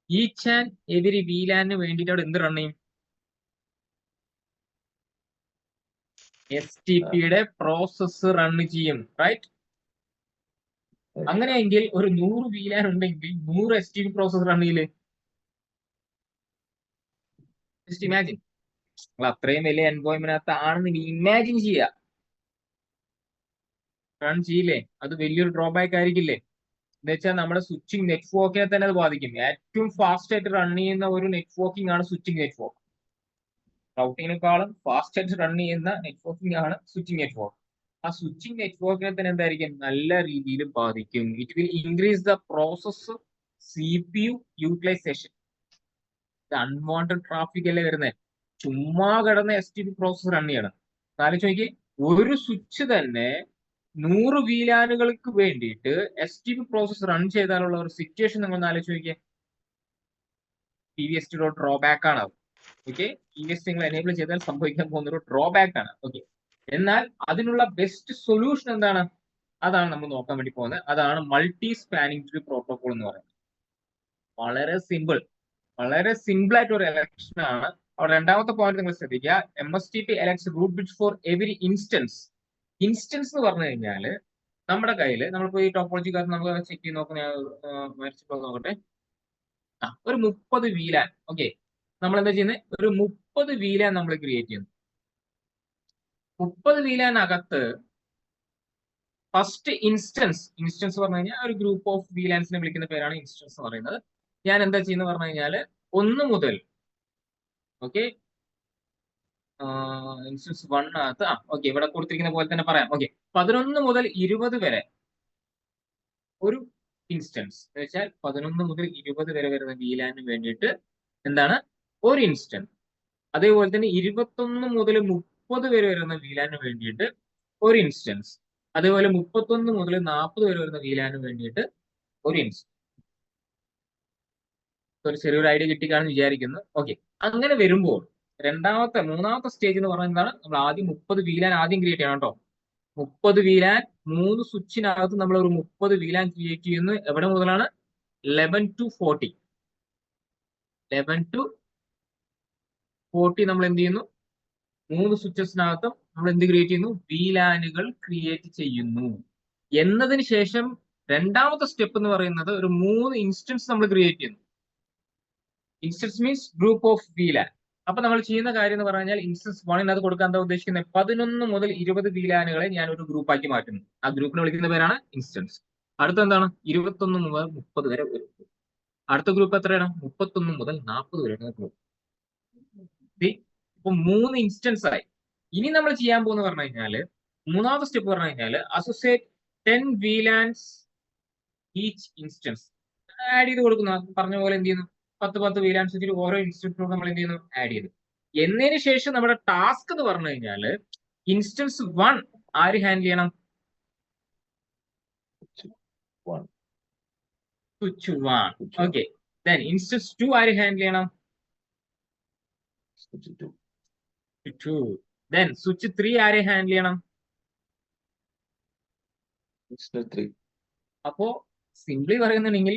ഈച്ച് ആൻഡ് എവരി VLAN വേണ്ടിയിട്ട് അവിടെ എന്ത് റൺ ചെയ്യും? STPയുടെ പ്രോസസ് റൺ ചെയ്യും, റൈറ്റ്? അങ്ങനെയെങ്കിൽ ഒരു 100 VLAN ഉണ്ടെങ്കിൽ 100 STP പ്രോസസ് റൺ ചെയ്യില്ലേ? ജസ്റ്റ് ഇമാജിൻ, നിങ്ങൾ അത്രയും വലിയ എൻവോയ്മെന്റിനകത്ത് ആണെന്ന് ഇമാജിൻ ചെയ്യുക, റൺ ചെയ്യില്ലേ? അത് വലിയൊരു ഡ്രോബാക്ക് ആയിരിക്കില്ലേ? എന്ന് വെച്ചാൽ നമ്മുടെ സ്വിച്ചിങ് നെറ്റ്വർക്കിനെ തന്നെ അത് ബാധിക്കും. ഏറ്റവും ഫാസ്റ്റ് ആയിട്ട് റൺ ചെയ്യുന്ന ഒരു നെറ്റ്വർക്കിംഗ് ആണ് സ്വിച്ചിങ് നെറ്റ്വർക്ക്. റൗട്ടിങ്ങിനേക്കാളും ഫാസ്റ്റ് ആയിട്ട് റൺ ചെയ്യുന്ന നെറ്റ്വർക്കിംഗ് ആണ് സ്വിച്ചിങ് നെറ്റ്വർക്ക്. ആ സ്വിച്ചിങ് നെറ്റ്വർക്കിനെ തന്നെ എന്തായിരിക്കും നല്ല രീതിയിൽ ബാധിക്കും. It will increase the process CPU utilization. Unwanted traffic അല്ലേ വരുന്നത്, ചുമ്മാ കിടന്ന STP പ്രോസസ് റൺ ചെയ്യണം. ആലോചിച്ച് നോക്കി, ഒരു സ്വിച്ച് തന്നെ 100 VLANകൾക്ക് വേണ്ടിയിട്ട് STP പ്രോസസ് റൺ ചെയ്താലുള്ള ഒരു സിറ്റുവേഷൻ നിങ്ങൾ ആലോചിച്ച് നോക്കിയേ. PVST ഡ്രോബാക്ക് ആണ് അത്. ഓക്കെ, PVST നിങ്ങൾ എനേബിൾ ചെയ്താൽ സംഭവിക്കാൻ പോകുന്ന ഒരു ഡ്രോബാക്ക് ആണ്. ഓക്കെ, എന്നാൽ അതിനുള്ള ബെസ്റ്റ് സൊല്യൂഷൻ എന്താണ്? അതാണ് നമ്മൾ നോക്കാൻ വേണ്ടി പോകുന്നത്. അതാണ് മൾട്ടി സ്പാനിങ് ട്രീ പ്രോട്ടോകോൾ എന്ന് പറയുന്നത്. വളരെ സിമ്പിൾ ആയിട്ട് ഒരു എലക്ഷൻ ആണ്. അവിടെ രണ്ടാമത്തെ പോയിന്റ് നിങ്ങൾ ശ്രദ്ധിക്കുക, MSTP elects root bridge for every instance. Instance എന്ന് പറഞ്ഞു കഴിഞ്ഞാൽ നമ്മുടെ കയ്യിൽ നമ്മളിപ്പോ ഈ ടോപ്പോളജിക്കകത്ത് നമുക്ക് ചെക്ക് ചെയ്ത് നോക്കട്ടെ. ഒരു 30 VLAN. ഓക്കെ, നമ്മൾ എന്താ ചെയ്യുന്നത്? ഒരു 30 VLAN നമ്മൾ ക്രിയേറ്റ് ചെയ്യുന്നു. 30 VLAN അകത്ത് ഫസ്റ്റ് ഇൻസ്റ്റൻസ് പറഞ്ഞു കഴിഞ്ഞാൽ ഒരു ഗ്രൂപ്പ് ഓഫ് VLANസിനെ വിളിക്കുന്ന പേരാണ് ഇൻസ്റ്റൻസ് എന്ന് പറയുന്നത്. ഞാൻ എന്താ ചെയ്യുന്നത് പറഞ്ഞു കഴിഞ്ഞാൽ 1 മുതൽ ഓക്കെ ഇൻസ്റ്റൻസ് 1 അകത്ത് ഓക്കെ ഇവിടെ കൊടുത്തിരിക്കുന്ന പോലെ തന്നെ പറയാം. ഓക്കെ, 11 മുതൽ 20 വരെ ഒരു ഇൻസ്റ്റൻസ് എന്ന് വെച്ചാൽ 11 മുതൽ 20 വരെ വരുന്ന VLAN വേണ്ടിയിട്ട് എന്താണ് ഒരു ഇൻസ്റ്റൻസ്. അതേപോലെ തന്നെ 21 മുതൽ 30 വരെ വരുന്ന VLAN വേണ്ടിയിട്ട് ഒരു ഇൻസ്റ്റൻസ്. അതേപോലെ 31 മുതൽ 40 വരെ വരുന്ന VLAN വേണ്ടിയിട്ട് ഒരു ഇൻസ്റ്റൻസ്. ഒരു ചെറിയൊരു ഐഡിയ കിട്ടിക്കാണെന്ന് വിചാരിക്കുന്നു. ഓക്കെ, അങ്ങനെ വരുമ്പോൾ മൂന്നാമത്തെ സ്റ്റേജ് എന്ന് പറയുന്നതാണ് നമ്മൾ ആദ്യം 30 VLAN ആദ്യം ക്രിയേറ്റ് ചെയ്യണം കേട്ടോ. 30 VLAN 3 സ്വിച്ചിനകത്ത് നമ്മൾ ഒരു 30 VLAN ക്രിയേറ്റ് ചെയ്യുന്നു. എവിടെ മുതലാണ്? 11 to 40. 11 to 40 നമ്മൾ എന്ത് ചെയ്യുന്നു? 3 സ്വിച്ചസിനകത്തും നമ്മൾ എന്ത് ക്രിയേറ്റ് ചെയ്യുന്നു? VLANകൾ ക്രിയേറ്റ് ചെയ്യുന്നു. എന്നതിന് ശേഷം രണ്ടാമത്തെ സ്റ്റെപ്പ് എന്ന് പറയുന്നത് ഒരു 3 ഇൻസ്റ്റൻസ് നമ്മൾ ക്രിയേറ്റ് ചെയ്യുന്നു. Instance means group of VLAN. അപ്പൊ നമ്മൾ ചെയ്യുന്ന കാര്യം എന്ന് പറഞ്ഞാൽ ഇൻസ്റ്റൻസ് 1 കൊടുക്കാൻ എന്താ ഉദ്ദേശിക്കുന്നത്? 11 മുതൽ 20 VLANകളെ ഞാൻ ഒരു ഗ്രൂപ്പാക്കി മാറ്റുന്നു. ആ ഗ്രൂപ്പിനെ വിളിക്കുന്ന പേരാണ് ഇൻസ്റ്റൻസ്. അടുത്ത എന്താണ്? 21 മുതൽ 30 വരെ ഒരു ഗ്രൂപ്പ്. അടുത്ത ഗ്രൂപ്പ് എത്രയാണ്? 31 മുതൽ 40 വരെ ഗ്രൂപ്പ്. ഇപ്പൊ 3 ഇൻസ്റ്റൻസ് ആയി. ഇനി നമ്മൾ ചെയ്യാൻ പോകുന്ന പറഞ്ഞു കഴിഞ്ഞാൽ മൂന്നാമത്തെ സ്റ്റെപ്പ് പറഞ്ഞു കഴിഞ്ഞാൽ associate 10 VLANs each instance. Add ചെയ്ത് കൊടുക്കുന്നു. പറഞ്ഞ പോലെ എന്ത് ചെയ്യുന്നു, 10 VLAN സ്വിച്ചിൽ ഓരോ ഇൻസ്റ്റൻസിനോട് നമ്മൾ എന്ത് ചെയ്യുന്നു, ആഡ് ചെയ്തു. എന്നതിന് ശേഷം നമ്മുടെ ടാസ്ക് എന്ന് പറഞ്ഞു കഴിഞ്ഞാൽ ഇൻസ്റ്റൻസ് 1 ആര് ഹാൻഡിൽ ചെയ്യണം? സ്വിച്ച് 1. ഓക്കെ. ദെൻ ഇൻസ്റ്റൻസ് 2 ആര് ഹാൻഡിൽ ചെയ്യണം? സ്വിച്ച് 2. ദെൻ സ്വിച്ച് 3 ആരെ ഹാൻഡിൽ ചെയ്യണം? Switch 3. അപ്പോ സിംപ്ലി പറയുന്നുണ്ടെങ്കിൽ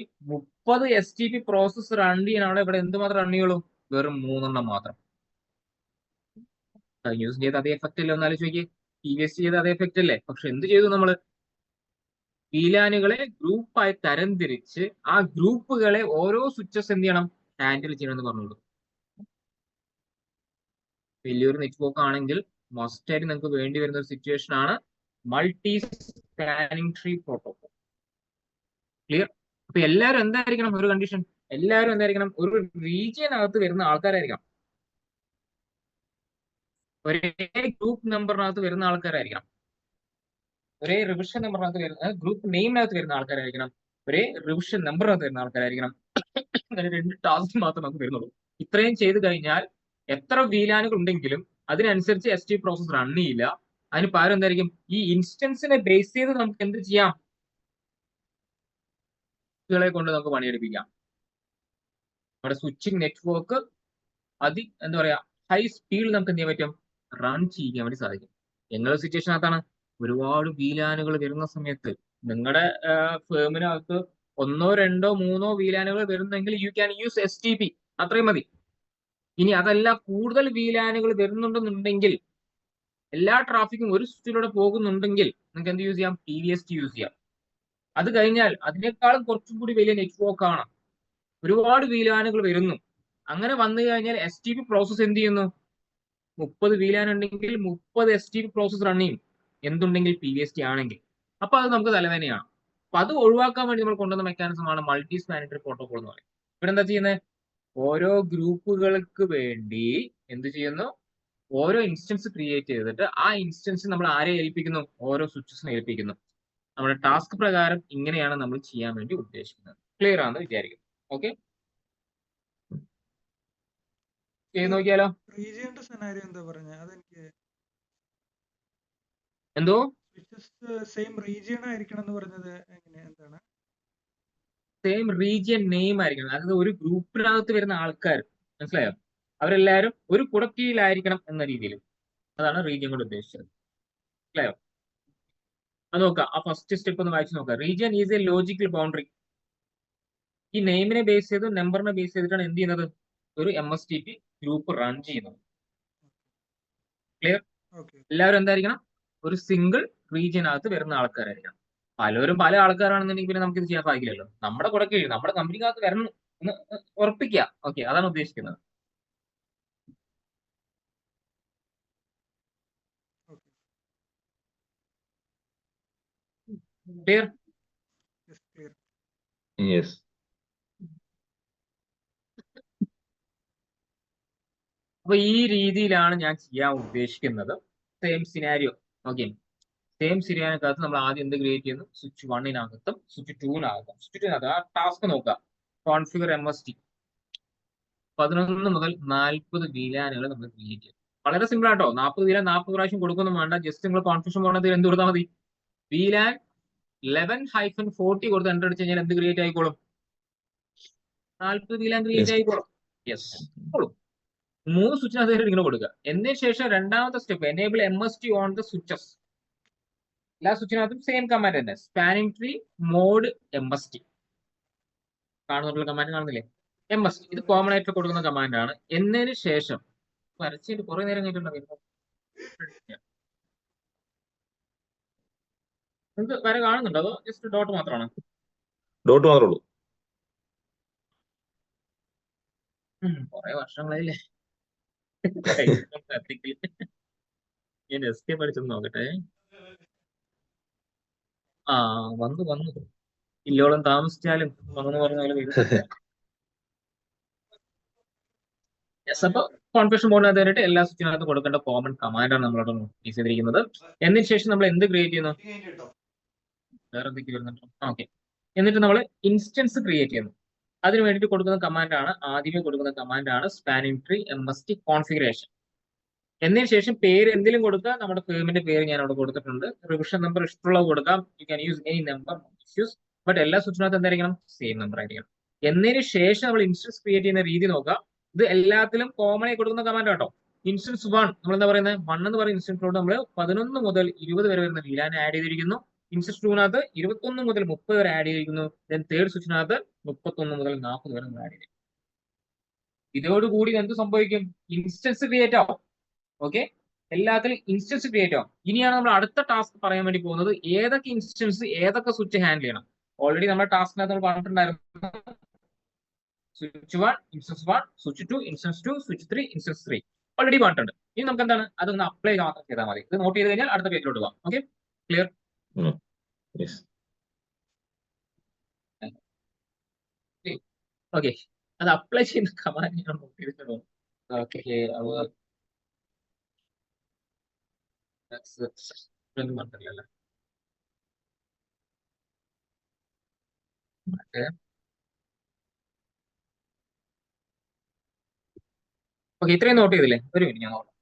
30 STP പ്രോസസ് റൺ ചെയ്യാനാണ് ഇവിടെ എന്തുമാത്രം റൺ ചെയ്യുള്ളൂ? വെറും 3 മാത്രം. കഴിഞ്ഞ ദിവസം ചെയ്ത അതേ എഫക്റ്റ് അല്ലേ? ഒന്നാലും ചോദിക്കേ, TVS ചെയ്ത അതേ എഫക്റ്റ് അല്ലേ? പക്ഷെ എന്ത് ചെയ്തു നമ്മള്? VLANകളെ ഗ്രൂപ്പായി തരംതിരിച്ച് ആ ഗ്രൂപ്പുകളെ ഓരോ സ്വിച്ചസ് എന്ത് ചെയ്യണം, ഹാൻഡിൽ ചെയ്യണം എന്ന് പറഞ്ഞോളൂ. വലിയൊരു നെറ്റ്വർക്ക് ആണെങ്കിൽ മസ്റ്റ് ആയിട്ട് നിങ്ങൾക്ക് വേണ്ടി വരുന്ന ഒരു സിറ്റുവേഷൻ ആണ് multi spanning tree protocol. Clear? അപ്പൊ എല്ലാവരും എന്തായിരിക്കണം? ഒരു കണ്ടീഷൻ, എല്ലാവരും എന്തായിരിക്കണം? ഒരു റീജിയനകത്ത് വരുന്ന ആൾക്കാരായിരിക്കണം. ഒരേ ഗ്രൂപ്പ് നമ്പറിനകത്ത് വരുന്ന ആൾക്കാരായിരിക്കണം. ഒരേ റിവിഷൻ നമ്പറിനകത്ത് വരുന്ന, ഗ്രൂപ്പ് നെയിമിനകത്ത് വരുന്ന ആൾക്കാരായിരിക്കണം. ഒരേ റിവിഷൻ നമ്പറിനകത്ത് വരുന്ന ആൾക്കാരായിരിക്കണം. അങ്ങനെ 2 ടാസ്ക് മാത്രം നമുക്ക് വരുന്നുള്ളൂ. ഇത്രയും ചെയ്ത് കഴിഞ്ഞാൽ എത്ര VLANകൾ ഉണ്ടെങ്കിലും അതിനനുസരിച്ച് ST പ്രോസസ് റൺ ചെയ്യില്ല. അതിന് പകരം എന്തായിരിക്കും? ഈ ഇൻസ്റ്റൻസിനെ ബേസ് ചെയ്ത് നമുക്ക് എന്ത് ചെയ്യാം? കളെ കൊണ്ട് നമുക്ക് പണിയെടുപ്പിക്കാം. നമ്മുടെ സ്വിച്ചിങ് നെറ്റ്വർക്ക് എന്താ പറയാ, ഹൈ സ്പീഡിൽ നമുക്ക് എന്ത് ചെയ്യാൻ പറ്റും? റൺ ചെയ്യാൻ വേണ്ടി സാധിക്കും. എങ്ങനെ സിറ്റുവേഷനകത്താണ് ഒരുപാട് VLANകൾ വരുന്ന സമയത്ത് നിങ്ങളുടെ ഫേമിനകത്ത് 1, 2, 3 VLANകൾ വരുന്നെങ്കിൽ യു ക്യാൻ യൂസ് STP, അത്രയും മതി. ഇനി അതല്ല കൂടുതൽ VLANകൾ വരുന്നുണ്ടെന്നുണ്ടെങ്കിൽ, എല്ലാ ട്രാഫിക്കും ഒരു സ്വിച്ചിലൂടെ പോകുന്നുണ്ടെങ്കിൽ നിങ്ങൾക്ക് എന്ത് യൂസ് ചെയ്യാം? TVST യൂസ് ചെയ്യാം. അത് കഴിഞ്ഞാൽ അതിനേക്കാളും കുറച്ചും കൂടി വലിയ നെറ്റ്വർക്ക് ആണ്, ഒരുപാട് VLANകൾ വരുന്നു. അങ്ങനെ വന്നു കഴിഞ്ഞാൽ STP പ്രോസസ് എന്ത് ചെയ്യുന്നു? 30 VLAN ഉണ്ടെങ്കിൽ 30 STP പ്രോസസ് റൺ ചെയ്യും, എന്തുണ്ടെങ്കിൽ PVST ആണെങ്കിൽ. അപ്പൊ അത് നമുക്ക് തലവേദനയാണ്. അപ്പൊ അത് ഒഴിവാക്കാൻ വേണ്ടി നമ്മൾ കൊണ്ടുവന്ന മെക്കാനിസം ആണ് മൾട്ടി സ്പാനിങ് ട്രീ പ്രോട്ടോകോൾ എന്ന് പറയുന്നത്. ഇവിടെ എന്താ ചെയ്യുന്നത്? ഓരോ ഗ്രൂപ്പുകൾക്ക് വേണ്ടി എന്ത് ചെയ്യുന്നു? ഓരോ ഇൻസ്റ്റൻസ് ക്രിയേറ്റ് ചെയ്തിട്ട് ആ ഇൻസ്റ്റൻസ് നമ്മൾ ആരെ ഏൽപ്പിക്കുന്നു? ഓരോ സ്വിച്ചസിനെ ഏൽപ്പിക്കുന്നു. നമ്മുടെ ടാസ്ക് പ്രകാരം ഇങ്ങനെയാണ് നമ്മൾ ചെയ്യാൻ വേണ്ടി ഉദ്ദേശിക്കുന്നത്. ക്ലിയർ ആണെന്ന് വിചാരിക്കുന്നു. ഓക്കെ, ചെയ്ത് നോക്കിയാലോ? റീജിയന്റെ സെനാരിയോ എന്താ പറഞ്ഞത്? അതെനിക്ക് എന്തോ സെയിം റീജിയൻ ആയിരിക്കണം എന്ന് പറഞ്ഞത് എങ്ങനെ, എന്താണ്? സെയിം റീജിയൻ നെയിം ആയിരിക്കണം. അതായത് ഒരു ഗ്രൂപ്പിനകത്ത് വരുന്ന ആൾക്കാർ, മനസ്സിലായോ? അവരെല്ലാവരും ഒരു കുടക്കീഴിലായിരിക്കണം എന്ന രീതിയിൽ. അതാണ് റീജിയൻ കൊണ്ട് ഉദ്ദേശിച്ചത്. മനസ്സിലായോ? അത് നോക്കാം. ആ ഫസ്റ്റ് സ്റ്റെപ്പ് ഒന്ന് വായിച്ചു നോക്കാം. Region is A logical boundary. ഈ നെയിമിനെ ബേസ് ചെയ്ത്, നമ്പറിനെ ബേസ് ചെയ്തിട്ടാണ് എന്ത് ചെയ്യുന്നത്? ഒരു MSTP ഗ്രൂപ്പ് റൺ ചെയ്യുന്നത്. ക്ലിയർ? എല്ലാവരും എന്തായിരിക്കണം? ഒരു സിംഗിൾ റീജിയനകത്ത് വരുന്ന ആൾക്കാരായിരിക്കണം. പലരും പല ആൾക്കാരാണെന്നുണ്ടെങ്കിൽ പിന്നെ നമുക്ക് ഇത് ചെയ്യാൻ സാധിക്കില്ലല്ലോ. നമ്മുടെ കൂടെ കീഴിൽ നമ്മുടെ കമ്പനിക്കകത്ത് വരണം എന്ന് ഉറപ്പിക്കുക. ഓക്കെ, അതാണ് ഉദ്ദേശിക്കുന്നത്. ക്ലിയർ? Yes. അപ്പൊ ഈ രീതിയിലാണ് ഞാൻ ചെയ്യാൻ ഉദ്ദേശിക്കുന്നത്. Same scenario. ഓക്കെ, സെയിം സിനാരിയോക്കകത്ത് നമ്മൾ ആദ്യം എന്ത് ക്രിയേറ്റ് ചെയ്യുന്നു? സ്വിച്ച് 1-നകത്തും സ്വിച്ച് 2-നകത്തും. സ്വിച്ച് 2-നകത്ത് ആ ടാസ്ക് നോക്കുക. കോൺഫിഗർ MST 11 മുതൽ 40 VLANകൾ നമ്മൾ ക്രിയേറ്റ് ചെയ്യും. വളരെ സിമ്പിൾ ആട്ടോ. 40 VLAN 40 പ്രാവശ്യം കൊടുക്കൊന്നും വേണ്ട. ജസ്റ്റ് നിങ്ങൾ കോൺഫിഗറേഷൻ പോകണത് എന്ത് കൊടുത്താൽ മതി? VLAN 11-40 കൊടുത്ത് എൻ്റർ അടിച്ച് കഴിഞ്ഞാൽ എന്ത് ക്രിയേറ്റ് ആയിക്കോളും? 40 VLAN ക്രിയേറ്റ് ആയിക്കോളും. യെസ്, 3 സ്വിച്ചിനകത്ത് ഇങ്ങനെ കൊടുക്കുക. എന്നതിന് ശേഷം രണ്ടാമത്തെ step, enable MST on the switches. എല്ലാ സ്വിച്ചിനകത്തും സെയിം കമാൻഡ് തന്നെ, സ്പാനിങ് ട്രീ മോഡ് MST. കാണുന്നുള്ള കമാൻഡ് കാണുന്നില്ലേ? MST. ഇത് കോമൺ ആയിട്ട് കൊടുക്കുന്ന കമാൻഡ് ആണ്. എന്നതിന് ശേഷം വരച്ചിട്ട് കുറെ നേരം കഴിഞ്ഞിട്ടുണ്ടോ? നിങ്ങൾക്ക് വരെ കാണുന്നുണ്ടോ അതോ ജസ്റ്റ് ഡോട്ട് മാത്രമാണോ? ഡോട്ട് മാത്രമേ ഉള്ളൂ. കുറെ വർഷങ്ങളായില്ലേ ഞാൻ എസ്കേപ്പ് അടിച്ചൊന്ന് നോക്കട്ടെ. ആ, വന്നു ഇല്ലോളം താമസിച്ചാലും വന്നു പറഞ്ഞാലും അപ്പൊ കോൺഫിഗറേഷൻ മോഡിനകത്ത് കയറിയിട്ട് എല്ലാ സ്വിച്ചിനകത്തും കൊടുക്കേണ്ട കോമൺ കമാൻഡാണ് നമ്മളോട് നോട്ടീസ് ചെയ്തിരിക്കുന്നത്. എന്നതിന് ശേഷം നമ്മൾ എന്ത് ക്രിയേറ്റ് ചെയ്യുന്നു? വേറെ എന്തൊക്കെ വരുന്നുണ്ടോ? ഓക്കെ, എന്നിട്ട് നമ്മൾ ഇൻസ്റ്റൻസ് ക്രിയേറ്റ് ചെയ്യുന്നു. അതിന് വേണ്ടിയിട്ട് കൊടുക്കുന്ന കമാൻഡാണ് ആദ്യമേ കൊടുക്കുന്ന കമാൻഡാണ് സ്പാനിങ് ട്രീ MST കോൺഫിഗറേഷൻ. എന്നതിന് ശേഷം പേര് എന്തെങ്കിലും കൊടുക്കുക. നമ്മുടെ ഫേമിന്റെ പേര് ഞാൻ അവിടെ കൊടുത്തിട്ടുണ്ട്. റിവിഷൻ നമ്പർ ഇഷ്ടമുള്ളത് കൊടുക്കാം. You can use any number issues, but എല്ലാ സ്വിച്ചിനകത്ത് എന്തായിരിക്കണം? സെയിം നമ്പർ ആയിരിക്കണം. എന്നതിന് ശേഷം നമ്മൾ ഇൻസ്റ്റൻസ് ക്രിയേറ്റ് ചെയ്യുന്ന രീതി നോക്കുക. ഇത് എല്ലാത്തിലും കോമൺ ആയി കൊടുക്കുന്ന കമാൻഡ് കേട്ടോ. ഇൻസ്റ്റൻസ് 1 നമ്മൾ എന്താ പറയുന്നത്? 1 എന്ന് പറയുന്ന ഇൻസ്റ്റൻസിലോട്ട് നമ്മൾ 11 മുതൽ 20 വരെ വരുന്ന VLAN ആഡ് ചെയ്തിരിക്കുന്നു. ഇൻസ്റ്റൻസ് 2നകത്ത് 21 മുതൽ 30 വരെ ആഡ് ചെയ്തിരിക്കുന്നു. ദെൻ തേർഡ് സ്വിച്ചിനകത്ത് 31 മുതൽ 40 വരെ നമ്മൾ ആഡ് ചെയ്തിരിക്കുന്നു. ഇതോടുകൂടി എന്ത് സംഭവിക്കും? ഇൻസ്റ്റൻസ് ക്രിയേറ്റ് ആവും. ഓക്കെ, എല്ലാത്തിലും ഇൻസ്റ്റൻസ് ക്രിയേറ്റ് ആവും. ഇനിയാണ് നമ്മൾ അടുത്ത ടാസ്ക് പറയാൻ വേണ്ടി പോകുന്നത്. ഏതൊക്കെ ഇൻസ്റ്റൻസ് ഏതൊക്കെ സ്വിച്ച് ഹാൻഡിൽ ചെയ്യണം. ഓൾറെഡി നമ്മുടെ ടാസ്കിനകത്ത് നമ്മൾ പറഞ്ഞിട്ടുണ്ടായിരുന്നു. Switch 1 instance 1, switch 2 instance 2, switch 3 instance 3 already പറഞ്ഞിട്ടുണ്ട്. ഇനി നമുക്ക് എന്താണ്? അതൊന്ന് അപ്ലൈ മാത്രം ചെയ്താൽ മതി. ഇത് നോട്ട് ചെയ്ത് കഴിഞ്ഞാൽ അടുത്ത പേജിലോട്ട് പോകാം. Okay, clear? ഓക്കെ, അത് അപ്ലൈ ചെയ്യുന്ന കമാൻഡ് ഞാൻ നോട്ട് ചെയ്തിട്ടുണ്ടോ? ഓക്കെ, പറഞ്ഞില്ലല്ലേ? ഓക്കെ, ഇത്രയും നോട്ട് ചെയ്തില്ലേ? ഒരു മിനിറ്റ് ഞാൻ നോക്കാം.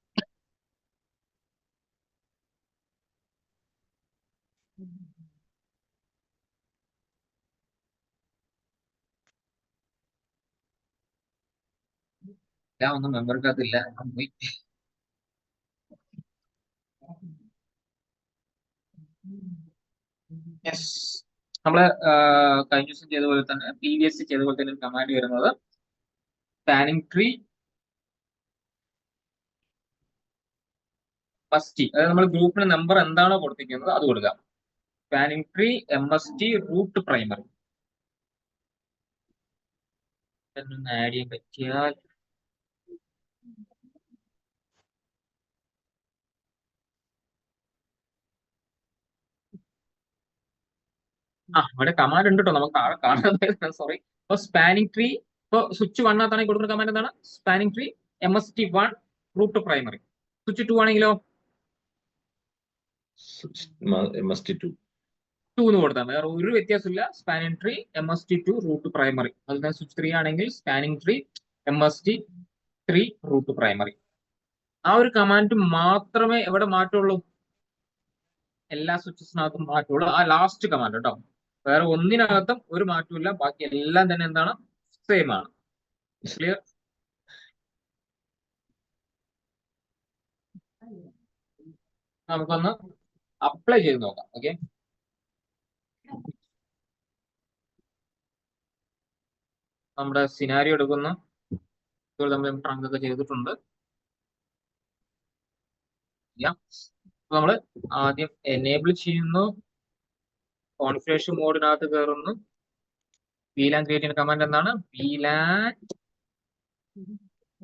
ഞാൻ ഒന്നും മെമ്പർക്കകത്തില്ല. യെസ്, നമ്മള് കഴിഞ്ഞ ദിവസം ചെയ്ത പോലെ തന്നെ PVS ചെയ്ത പോലെ തന്നെ കമാൻഡ് വരുന്നത് സ്പാനിങ് ട്രീ MST, അതായത് നമ്മൾ ഗ്രൂപ്പിന് നമ്പർ എന്താണോ കൊടുത്തിരിക്കുന്നത് അത് കൊടുക്കാം. Spanning tree MST root primary add ചെയ്യാൻ പറ്റിയാൽ ഇവിടെ കമാൻഡ് ഉണ്ട് കേട്ടോ. നമുക്ക് കാണാൻ സോറി. ഇപ്പൊ സ്പാനിങ് ട്രീ, ഇപ്പൊ സ്വിച്ച് 1 കൊടുക്കുന്ന കമാൻഡ് എന്താണ്? Spanning tree MST1 root primary. Switch 2 ആണെങ്കിലോ MST2 എന്ന് കൊടുത്താൽ വേറെ ഒരു വ്യത്യാസമില്ല. Spanning tree MST2 root primary. അതുപോലെ സ്വിച്ച് 3 ആണെങ്കിൽ spanning tree MST3 root primary. ആ ഒരു കമാൻഡ് മാത്രമേ എവിടെ മാറ്റുള്ളൂ? എല്ലാ സ്വിച്ചസിനകത്തും മാറ്റുള്ളൂ. ആ ലാസ്റ്റ് കമാൻഡ് കേട്ടോ. വേറെ ഒന്നിനകത്തും ഒരു മാറ്റമില്ല. ബാക്കി എല്ലാം തന്നെ എന്താണ്? സെയിം ആണ്. ക്ലിയർ? നമുക്കൊന്ന് അപ്ലൈ ചെയ്ത് നോക്കാം. ഓക്കെ, നമ്മുടെ സിനാരിയോ എടുക്കുന്നു. ഇപ്പോൾ നമ്മൾ ട്രങ്ക് ഒക്കെ ചെയ്തിട്ടുണ്ട്. നമ്മൾ ആദ്യം എനേബിൾ ചെയ്യുന്നു. കോൺഫിഗറേഷൻ മോഡിനകത്ത് കയറുന്നു. VLAN ക്രിയേറ്റ് ചെയ്യുന്ന കമാൻഡ് എന്താണ്? VLAN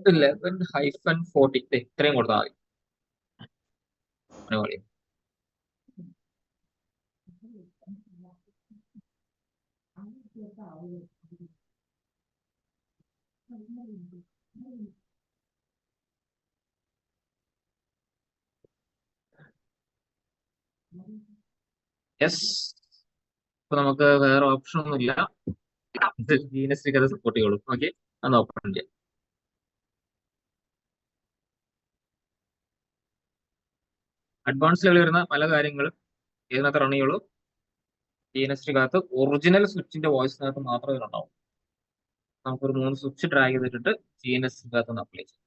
11-40 ഇത്രയും കൊടുത്താൽ മതി. യെസ്, ഇപ്പൊ നമുക്ക് വേറെ ഓപ്ഷൻ ഒന്നുമില്ല. GNS അത് സപ്പോർട്ട് ചെയ്യുള്ളൂ. ഓക്കെ, അന്ന് ഓപ്പൺ ചെയ്യാം. അഡ്വാൻസ് ലെവൽ വരുന്ന പല കാര്യങ്ങളും ഇതിനകത്ത് റൺ ചെയ്യുള്ളൂ. GNS ഒറിജിനൽ സ്വിച്ചിന്റെ വോയിസിനകത്ത് മാത്രമേ ഉണ്ടാവും. നമുക്കൊരു 3 സ്വിച്ച് ഡ്രാഗ് ചെയ്തിട്ട് GNS ഒന്ന് അപ്ലൈ ചെയ്യാം.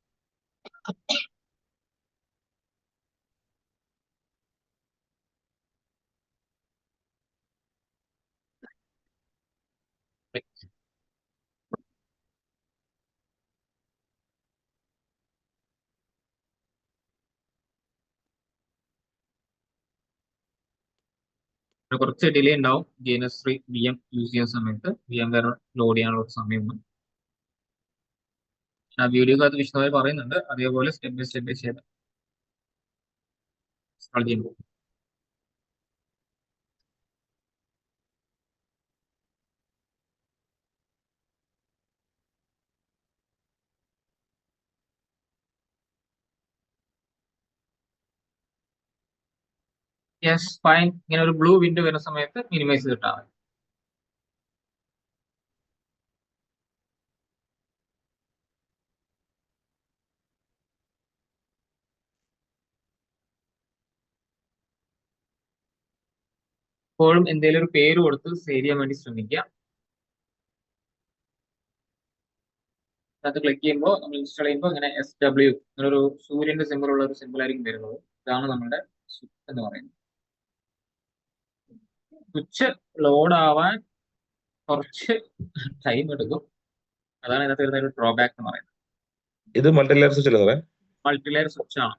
കുറച്ച് ഡിലേ ഉണ്ടാവും. GNS3 VM യൂസ് ചെയ്യുന്ന സമയത്ത് VMware ലോഡ് ചെയ്യാനുള്ള ഒരു സമയമാണ്. ആ വീഡിയോക്കകത്ത് വിശദമായി പറയുന്നുണ്ട്. അതേപോലെ സ്റ്റെപ്പ് ബൈ സ്റ്റെപ്പ് ചെയ്ത് ഇൻസ്റ്റാൾ ചെയ്യുമ്പോൾ യെസ് ഫൈൻ. ഇങ്ങനെ ഒരു ബ്ലൂ വിൻഡോ വരുന്ന സമയത്ത് മിനിമൈസ് ചെയ്തിട്ടാണ്. എപ്പോഴും എന്തെങ്കിലും ഒരു പേര് കൊടുത്ത് സേവ് ചെയ്യാൻ വേണ്ടി ശ്രമിക്കുക. അത് ക്ലിക്ക് ചെയ്യുമ്പോൾ നമ്മൾ ഇൻസ്റ്റാൾ ചെയ്യുമ്പോൾ ഇങ്ങനെ SW ഇങ്ങനെ ഒരു സൂര്യന്റെ സിമ്പിൾ ഉള്ള ഒരു സിമ്പിൾ ആയിരിക്കും വരുന്നത്. ഇതാണ് നമ്മുടെ സ്വിച്ച് എന്ന് പറയുന്നത്. സ്വിച്ച് ലോഡ് ആവാൻ കുറച്ച് ടൈം എടുക്കും. അതാണ് ഇതിനകത്ത് വരുന്ന ഒരു ഡ്രോബാക്ക് എന്ന് പറയുന്നത്. ഇത് മൾട്ടി ലെയർ സ്വിച്ച് അല്ലേ സാറേ? മൾട്ടിലെയർ സ്വിച്ച് ആണ്.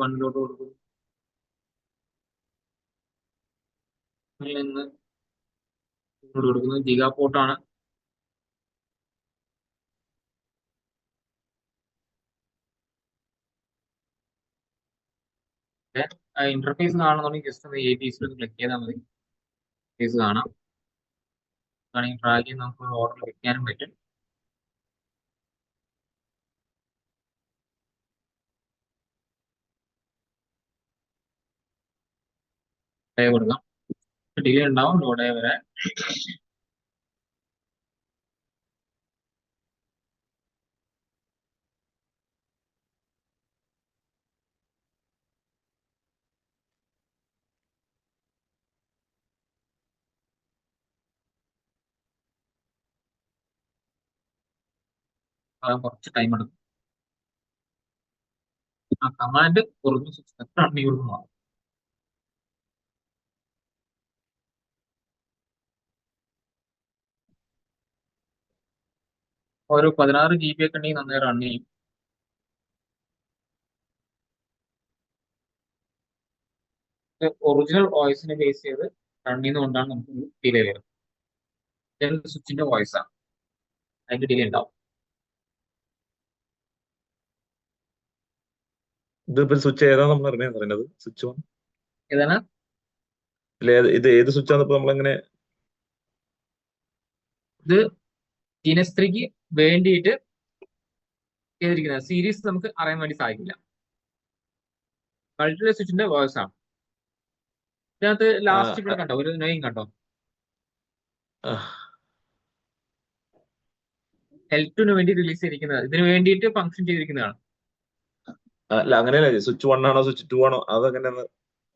വണ്ണിലോട്ട് കൊടുക്കും. അതിൽ നിന്ന് ഇങ്ങോട്ട് കൊടുക്കുന്നത് ജിഗാ പോർട്ടാണ്. ഇന്റർഫേസ് കാണുന്നുണ്ടെങ്കിൽ ജസ്റ്റ് ഒന്ന് APS ക്ലിക്ക് ചെയ്താൽ മതി. ഇന്റർഫേസ് കാണാം. ആണെങ്കിൽ ഡ്രാഗ് ചെയ്ത് നമുക്ക് ഓർഡർ വെക്കാനും പറ്റും. കൊടുക്കാം. ഡിലേ ഉണ്ടാവും ലോഡ് വരെ. കുറച്ച് ടൈം എടുക്കും. ആ കമാൻഡ് കുറഞ്ഞ എത്ര അണിയൂർന്ന് മാറും. ഒരു 16 GB ഒക്കെ ഉണ്ടെങ്കിൽ നന്നായി റൺ ചെയ്യും. ഒറിജിനൽ വോയിസിനെ ബേസ് ചെയ്ത് റൺ ചെയ്യുന്നതുകൊണ്ടാണ് നമുക്ക് ഡിലേ വരുന്നത്. സ്വിച്ചിന്റെ വോയിസ് ആണ്, അതിന്റെ ഡിലേ ഉണ്ടാവും. ഇതിപ്പോ സ്വിച്ച് ഏതാ നമ്മൾ അറിയുന്നത്? സ്വിച്ച് വൺ ഏതാണ്? ഇത് ഏത് സ്വിച്ചാണ് ഇപ്പൊ നമ്മളെങ്ങനെ? ഇത് GNS 3 വേണ്ടിയിട്ട് ചെയ്തിരിക്കുന്നത്. സീരീസ് നമുക്ക് അറിയാൻ വേണ്ടി സാധിക്കില്ല. മൾട്ടിലെയർ സ്വിച്ചിന്റെ വോയിസ് ആണ്. ഇതിനകത്ത് ലാസ്റ്റ് ഇവിടെ കണ്ടോ ഒരു നെയിം കണ്ടോ? L2 വേണ്ടി റിലീസ് ചെയ്തിരിക്കുന്നത്, ഇതിന് വേണ്ടിയിട്ട് ഫംഗ്ഷൻ ചെയ്തിരിക്കുന്നതാണ്. അല്ല അങ്ങനെയല്ല, സ്വിച്ച് 1 ആണോ സ്വിച്ച് 2 ആണോ അതെങ്ങനെയാന്ന്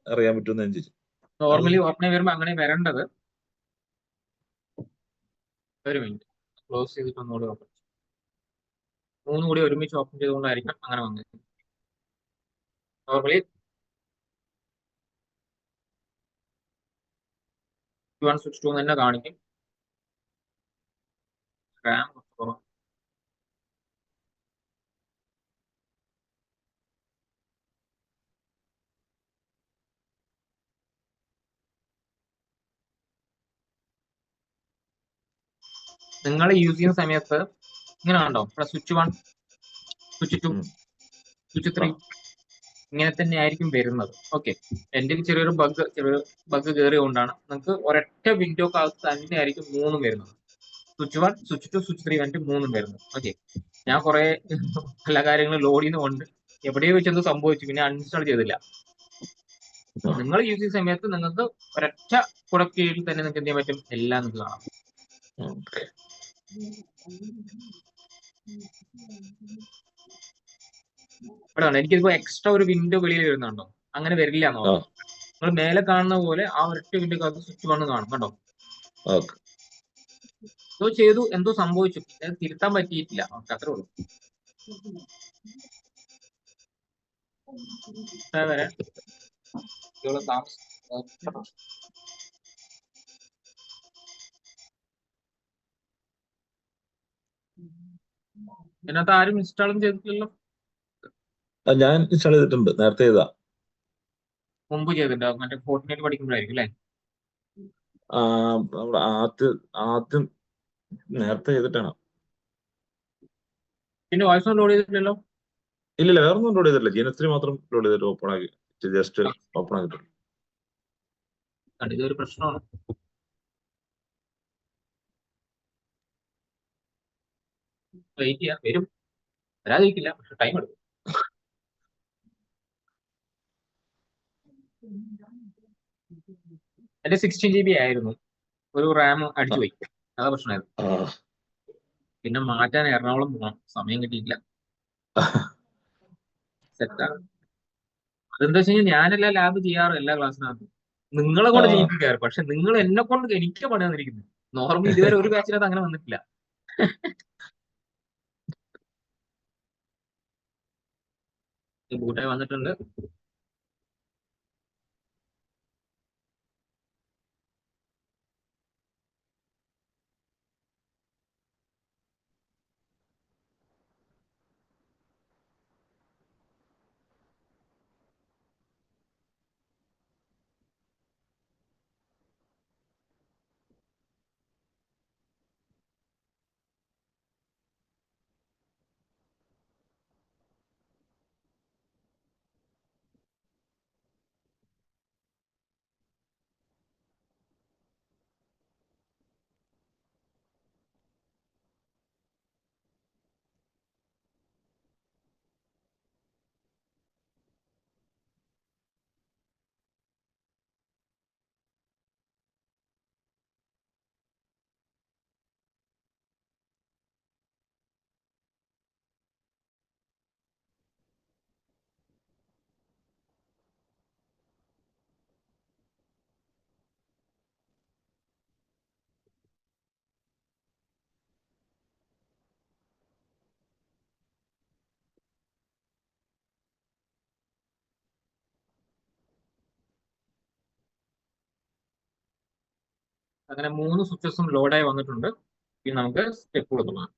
അറിയാൻ പറ്റുമെന്ന് ഞാൻ ചോദിച്ചു. നോർമലി ഓപ്പൺ വരുമ്പോ അങ്ങനെ വരേണ്ടത്. ഒരു മിനിറ്റ് ക്ലോസ് ചെയ്തിട്ട് ഒന്നുകൂടി ഓപ്പൺ. 3 കൂടി ഒരുമിച്ച് ഓപ്പൺ ചെയ്തുകൊണ്ടായിരിക്കാം അങ്ങനെ വന്നത്. നോർമലി സ്വിച്ച് 2 തന്നെ കാണിക്കും. റാം കുറച്ച്. നിങ്ങൾ യൂസ് ചെയ്യുന്ന സമയത്ത് ഇങ്ങനെ കണ്ടോ? ഇവിടെ സ്വിച്ച് 1, സ്വിച്ച് 2, സ്വിച്ച് 3 ഇങ്ങനെ തന്നെ ആയിരിക്കും വരുന്നത്. ഓക്കെ, എൻ്റെ ചെറിയൊരു ബഗ് കയറിയതുകൊണ്ടാണ്. നിങ്ങൾക്ക് ഒരൊറ്റ വിൻഡോക്കകത്ത് തന്നെ ആയിരിക്കും 3 വരുന്നത്. സ്വിച്ച് 1, സ്വിച്ച് 2, സ്വിച്ച് 3 വേണ്ടി 3 വരുന്നത്. ഓക്കെ, ഞാൻ കുറെ എല്ലാ കാര്യങ്ങളും ലോഡ് ചെയ്യുന്നതുകൊണ്ട് എവിടെയോ വെച്ചെന്തോ സംഭവിച്ചു, പിന്നെ അൺഇൻസ്റ്റാൾ ചെയ്തില്ല. നിങ്ങൾ യൂസ് ചെയ്യുന്ന സമയത്ത് നിങ്ങൾക്ക് ഒരൊറ്റ കുടക്കീഴിൽ തന്നെ നിങ്ങൾക്ക് എന്ത് ചെയ്യാൻ പറ്റും, എല്ലാം നിങ്ങൾക്ക് കാണാം. ഇവിടെ എനിക്കിപ്പോ എക്സ്ട്രാ ഒരു വിൻഡോ വെളിയിൽ വരുന്നുണ്ടോ? അങ്ങനെ വരില്ല എന്നോ? നിങ്ങൾ മേലെ കാണുന്ന പോലെ ആ ഒരൊറ്റ വിൻഡോക്കകത്ത് സ്വിച്ച് 1 കാണും കേട്ടോ. എന്തോ ചെയ്തു, എന്തോ സംഭവിച്ചു, തിരുത്താൻ പറ്റിയിട്ടില്ല. അത്രേ ഉള്ളൂ. വരെ ഇതിനകത്ത് ആരും ഇൻസ്റ്റാളും ചെയ്തിട്ടില്ലല്ലോ? ഞാൻ ഇൻസ്റ്റാൾ ചെയ്തിട്ടുണ്ട്, നേരത്തെ ചെയ്താ. മുമ്പ് ചെയ്തിട്ടുണ്ടാവും, മറ്റേ ഫോർട്ടിനൈറ്റ് പഠിക്കുമ്പോഴായിരിക്കും അല്ലേ? ആദ്യം നേരത്തെ ചെയ്തിട്ടാണ്. പിന്നെ വോയിസ് ലോഡ് ചെയ്തിട്ടില്ലല്ലോ? ഇല്ലില്ല, വേറെ ഒന്നും ലോഡ് ചെയ്തിട്ടില്ല. GNS 3 മാത്രം ലോഡ് ചെയ്തിട്ട് ഓപ്പൺ ആക്കി, ജസ്റ്റ് ഓപ്പൺ ആക്കിയിട്ടുണ്ട്. ഇതൊരു പ്രശ്നമാണ്. വെയിറ്റ് ചെയ്യാം, വരും, വരാതിരിക്കില്ല, പക്ഷെ ടൈം എടുക്കും. എന്റെ 16 GB ആയിരുന്നു, ഒരു റാം അടിച്ചു പോയി, അതാ പ്രശ്നമായത്. ആ പിന്നെ മാറ്റാൻ എറണാകുളം പോകണം, സമയം കിട്ടിയില്ല. സെറ്റാണ്. അതെന്താ വെച്ച് കഴിഞ്ഞാൽ ഞാനെല്ലാം ലാബ് ചെയ്യാറ് എല്ലാ ക്ലാസ്സിനകത്തും. നിങ്ങളെ കൊണ്ട് ചെയ്യിപ്പിക്കാറ്, പക്ഷെ നിങ്ങൾ എന്നെ കൊണ്ട് എനിക്ക് പണി തന്നിരിക്കുന്നത്. നോർമലി ഇതുവരെ ഒരു ബാച്ചിനകത്ത് അങ്ങനെ വന്നിട്ടില്ല. ബൂട്ടായി വന്നിട്ടുണ്ട്. അങ്ങനെ 3 സ്വിച്ചസും ലോഡായി വന്നിട്ടുണ്ട്. ഇനി നമുക്ക് സ്റ്റെപ്പ് കൊടുക്കണം.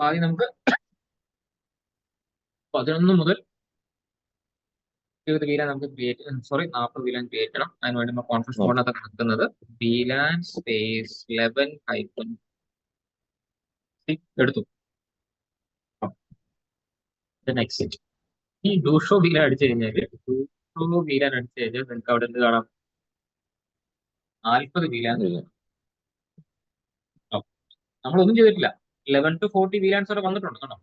ആദ്യം നമുക്ക് 11 മുതൽ 20 VLAN നമുക്ക് ക്രിയേറ്റ്, 40 VLAN ക്രിയേറ്റ് ചെയ്യണം. അതിനുവേണ്ടി നമ്മൾ കോൺഫറൻസ് ബോർഡിനകത്ത് നടക്കുന്നത് VLAN സ്പേസ് 11-6 എടുത്തു. നെക്സ്റ്റ് ഈ ഡൂഷോ VLAN അടിച്ചു കഴിഞ്ഞാൽ നിങ്ങൾക്ക് അവിടെ എന്ത് കാണാം? 40 VLAN. നമ്മളൊന്നും ചെയ്തിട്ടില്ല. 11 to 40 VLANs വരെ വന്നിട്ടുണ്ട് കേട്ടോ.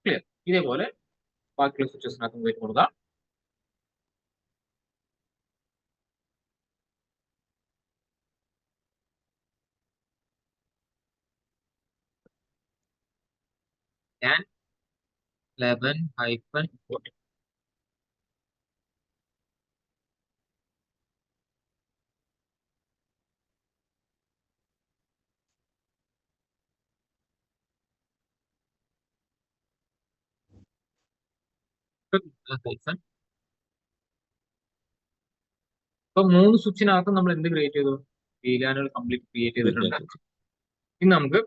ക്ലിയർ. ഇതേപോലെ ബാക്കിയുള്ള സ്വിച്ചസിനകത്ത് പോയിട്ട് കൊടുക്കാം. ഞാൻ 11-40 ഇപ്പൊ 3 സ്വിച്ചിനകത്ത് നമ്മൾ എന്ത് ക്രിയേറ്റ് ചെയ്തു? VLANകൾ കംപ്ലീറ്റ് ക്രിയേറ്റ് ചെയ്തിട്ടുണ്ട്. ഇനി നമുക്ക്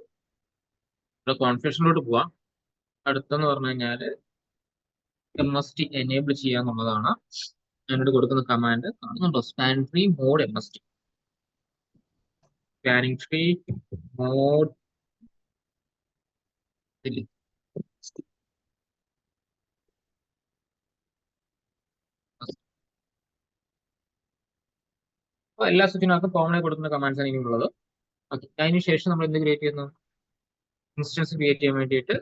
കോൺഫിഗറേഷനിലോട്ട് പോവാം. അടുത്തെന്ന് പറഞ്ഞു കഴിഞ്ഞാല് MST എനേബിൾ ചെയ്യാന്നുള്ളതാണ്. അതിനോട് കൊടുക്കുന്ന കമാൻഡ് കാണുന്നുണ്ടോ? Span tree mode MST, spanning tree mode അപ്പോൾ എല്ലാ സ്വിച്ചിനകത്തും കോമൺ ആയി കൊടുക്കുന്ന കമാൻഡ്സ് ആണ് ഇനിയുള്ളത്. ഓക്കെ, അതിനുശേഷം നമ്മൾ എന്ത് ക്രിയേറ്റ് ചെയ്യുന്നു? ഇൻസ്റ്റൻസ് ക്രിയേറ്റ് ചെയ്യാൻ വേണ്ടിയിട്ട്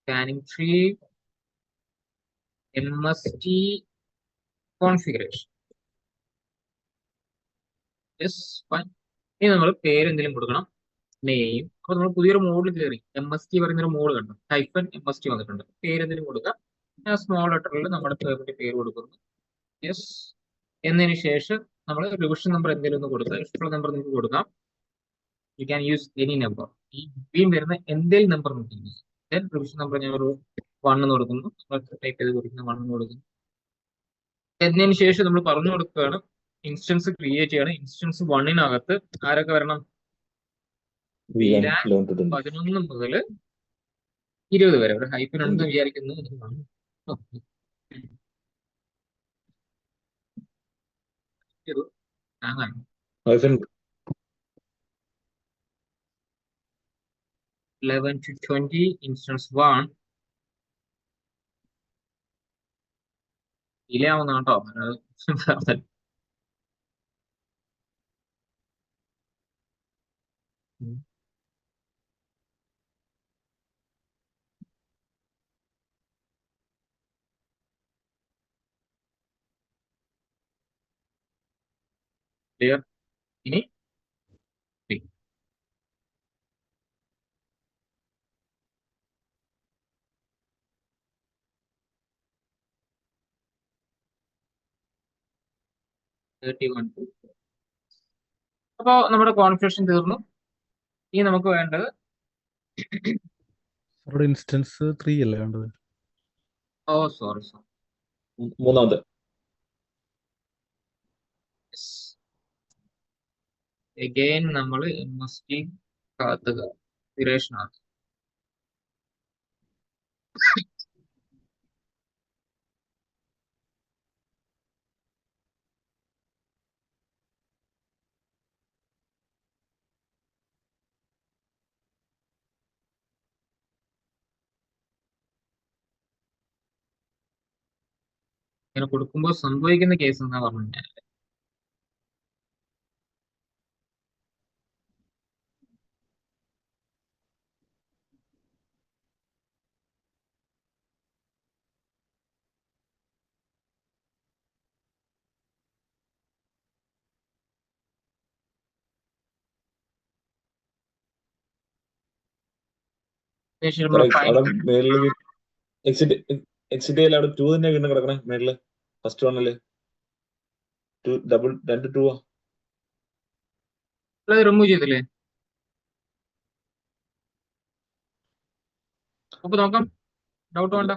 സ്പാനിങ് ട്രീ MST കോൺഫിഗറേഷൻ. ഇനി നമ്മൾ പേര് എന്തെങ്കിലും കൊടുക്കണം, നെയിം. അപ്പൊ നമ്മൾ പുതിയൊരു മോഡിൽ കയറി MST പറയുന്നൊരു മോഡ് കണ്ടു, -MST വന്നിട്ടുണ്ട്. പേര് എന്തെങ്കിലും കൊടുക്കുക. ഞാൻ സ്മോൾ ലെറ്ററിൽ നമ്മുടെ പേര് കൊടുക്കുന്നു. യെസ്. എന്നതിന് ശേഷം നമ്മൾ റിവിഷൻ നമ്പർ എന്തെങ്കിലും ഒന്ന് കൊടുക്കുക. ഇഷ്ടമുള്ള നമ്പർ നിങ്ങൾക്ക് കൊടുക്കാം. You can use any number. ഈ ബിയും വരുന്ന എന്തെങ്കിലും നമ്പർ നമുക്ക് യൂസ്. ദെൻ റിവിഷൻ നമ്പർ ഞാൻ ഒരു 1 എന്ന് കൊടുക്കുന്നു. ടൈപ്പ് ചെയ്ത് കൊടുക്കുന്ന 1 എന്ന് കൊടുക്കുന്നു. എന്നതിന് ശേഷം നമ്മൾ പറഞ്ഞു കൊടുക്കുകയാണ് ഇൻസ്റ്റൻസ് ക്രിയേറ്റ് ചെയ്യണം. ഇൻസ്റ്റൻസ് 1-നകത്ത് ആരൊക്കെ വരണം? VLAN 11 to 20. 11 മുതൽ 20 വരെ. ഒരു ഹൈപ്പൻ ഉണ്ടെന്ന് വിചാരിക്കുന്നു. Hyphen 11 to 20 instance 1 ഡിലേ ആവുന്ന കേട്ടോ. ക്ലിയർ? ഇനി 31. അപ്പോ നമ്മുടെ കോൺഫിഗറേഷൻ തീർന്നു. ഇനി നമുക്ക് വേണ്ടത് ഇൻസ്റ്റൻസ് 3 അല്ലേ വേണ്ടത്? സോറി മൂന്നാമത്തെ. അഗൈൻ നമ്മൾ MST configuration ഇങ്ങനെ കൊടുക്കുമ്പോൾ സംഭവിക്കുന്ന കേസ് എന്നാ പറഞ്ഞു. അവിടെ മേളില് എക്സിറ്റ് ചെയ്യല അവിടെ 2 തന്നെ വീണ്ടും കിടക്കണേ മേളില്. ഫസ്റ്റ് വണ്ണില് 2 റിമൂവ് ചെയ്തില്ലേ? നമുക്ക് നോക്കാം, ഡൗട്ട് വേണ്ട.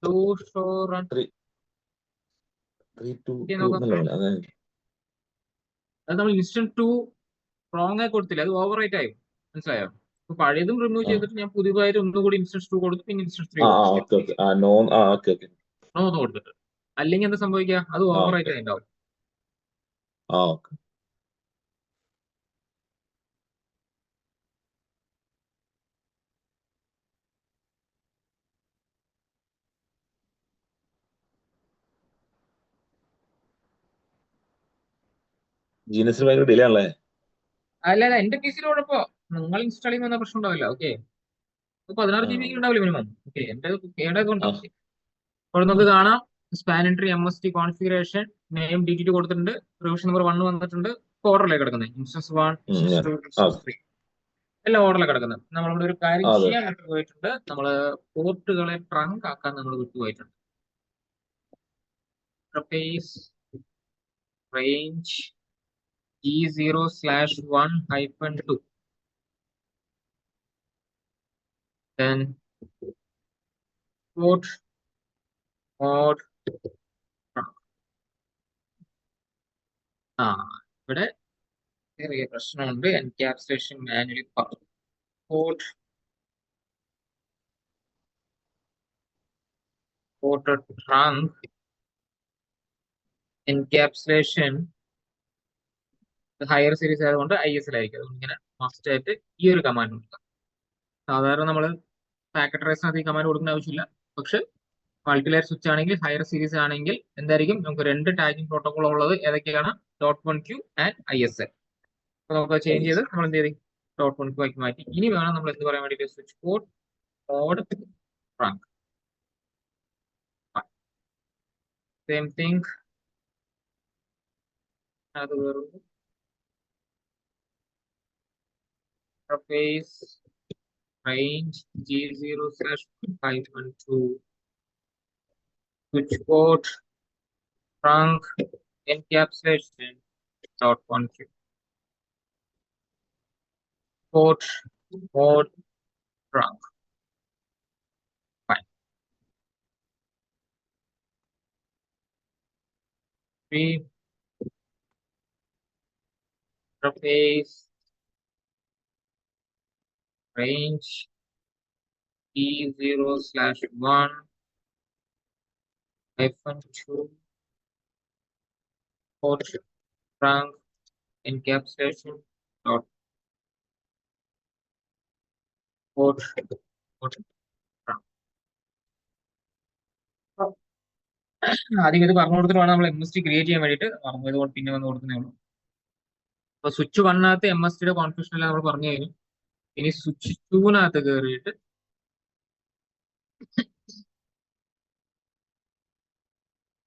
2 ഷോ റൺ 3 2 നോക്കാം. അതെ. അത് നമ്മൾ ഇൻസ്റ്റന്റ് 2 റോങ് ആയി കൊടുത്തില്ല, അത് ഓവർ റൈറ്റ് ആയി. മനസ്സിലായോ? അപ്പൊ പഴയതും റിമൂവ് ചെയ്തിട്ട് ഞാൻ പുതിയതായിട്ട് ഒന്നുകൂടി ഇൻസ്റ്റൻസ് 2 കൊടുത്തു, പിന്നെ ഇൻസ്റ്റൻസ് 3 കൊടുത്തു. നോ കൊടുത്തിട്ട്. അല്ലെങ്കിൽ എന്താ സംഭവിക്കുക? അത് ഓവർ റൈറ്റ് ആയിട്ടുണ്ടാവും. ജീനസിന് ഭയങ്കര ഡിലേ ആണല്ലേ? അല്ല എന്റെ പി സിയിൽ കുഴപ്പമോ, നിങ്ങൾ ഇൻസ്റ്റാൾ ചെയ്യുന്ന പ്രശ്നം ഉണ്ടാവില്ല. ഓക്കെ, 16 GB ഉണ്ടാവില്ല മിനിമം. ഓക്കെ, എന്റെ കൊണ്ടാവും. അപ്പോൾ നമുക്ക് കാണാം, span entry MST configuration name DTT കൊടുത്തിട്ടുണ്ട്, റിവിഷൻ നമ്പർ 1 വന്നിട്ടുണ്ട്. ഓർഡറിലേക്ക് കിടക്കുന്നത് ഇൻസ്റ്റൻസ് 1, ഇൻസ്റ്റൻസ് 2, ഇൻസ്റ്റൻസ് 3 എല്ലാം ഓർഡറിലാണ് കിടക്കുന്നത്. നമ്മളിവിടെ ഒരു കാര്യം ചെയ്യാൻ വിട്ടുപോയിട്ടുണ്ട്. നമ്മള് പോർട്ടുകളെ ട്രങ്ക് ആക്കാൻ നമ്മൾ വിട്ടുപോയിട്ടുണ്ട്. Range G0/1-2. Then port mod ഇവിടെ ചെറിയ പ്രശ്നമുണ്ട്. Encapsulation manually port trunk encapsulation higher series ആയതുകൊണ്ട് ISL ആയിരിക്കും. അതുകൊണ്ട് ഇങ്ങനെ മസ്റ്റ് ആയിട്ട് ഈ ഒരു കമാൻഡ് കൊടുക്കാം. സാധാരണ നമ്മൾ പാക്കറ്റ് ട്രേസിനകത്ത് ഈ കമാൻഡ് കൊടുക്കേണ്ട ആവശ്യമില്ല. പക്ഷെ മൾട്ടിലെയർ സ്വിച്ച് ആണെങ്കിൽ, ഹയർ സീരീസ് ആണെങ്കിൽ എന്തായിരിക്കും, നമുക്ക് 2 ടാഗിംഗ് പ്രോട്ടോകോൾ ഉള്ളത് ഏതൊക്കെയാണ്? .1Q and ISL. അപ്പൊ നമുക്ക് ചേഞ്ച് ചെയ്ത് നമ്മൾ എന്ത് ചെയ്ത് .1Q ആക്കി മാറ്റി. ഇനി വേണം നമ്മൾ എന്ത് പറയാൻ വേണ്ടിയിട്ട്? Switch port mode trunk. Same thing. അത് വേറെ interface range G0/512 switch port trunk encapsulation .1Q port mode trunk. Fine. 3 interface range E0/1 -2 port trunk encapsulation dot port trunk. ആദ്യം ഇത് പറഞ്ഞു കൊടുത്തിട്ട് വേണം നമ്മൾ MST ക്രിയേറ്റ് ചെയ്യാൻ വേണ്ടിയിട്ട്. പറഞ്ഞത് കൊണ്ട് പിന്നെ വന്ന് കൊടുക്കുന്നേ ഉള്ളൂ. അപ്പൊ സ്വിച്ച് 1-നകത്ത് MSTയുടെ കോൺഫിഗറേഷൻ എല്ലാം നമ്മൾ പറഞ്ഞു കഴിഞ്ഞു. ഇനി സ്വിച്ച് 2-നകത്ത് കയറിയിട്ട്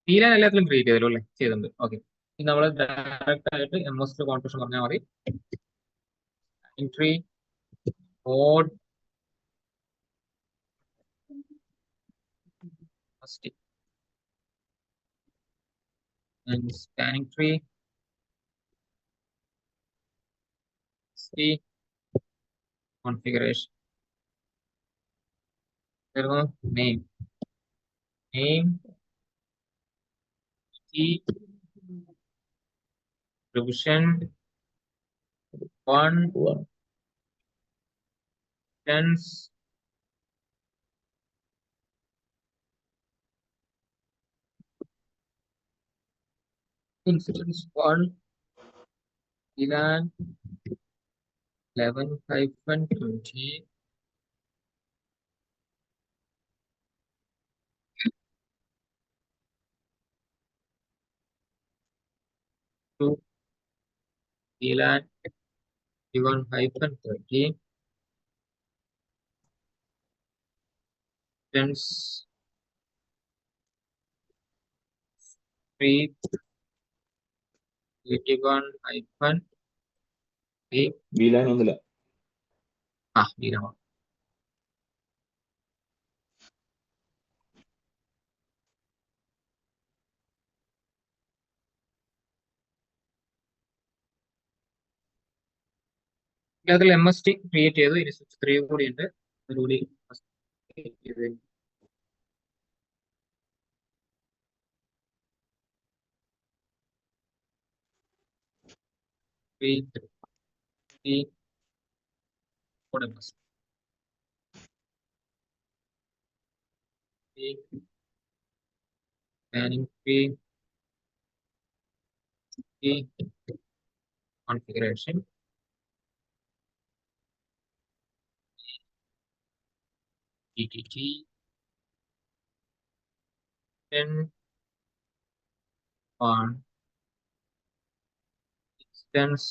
VLAN എല്ലാത്തിലും ക്രിയേറ്റ് ചെയ്തല്ലോ അല്ലേ? ചെയ്തിട്ടുണ്ട്. ഓക്കെ, ഇനി നമ്മൾ ഡയറക്റ്റ് ആയിട്ട് MST കോൺഫിഗറേഷൻ പറഞ്ഞാൽ മതി. Entry mode and spanning tree configuration. Name key revision 1 instance instance 1 VLAN 11-20 to VLAN 11-30 instance 3 81-8 VLAN ഒന്നുമില്ല. VLAN അതിൽ MST ക്രിയേറ്റ് ചെയ്തു. ഇനി സ്വിച്ച് 3 കൂടി ഉണ്ട്, അതുകൂടി spanning tree configuration DTT 10 instance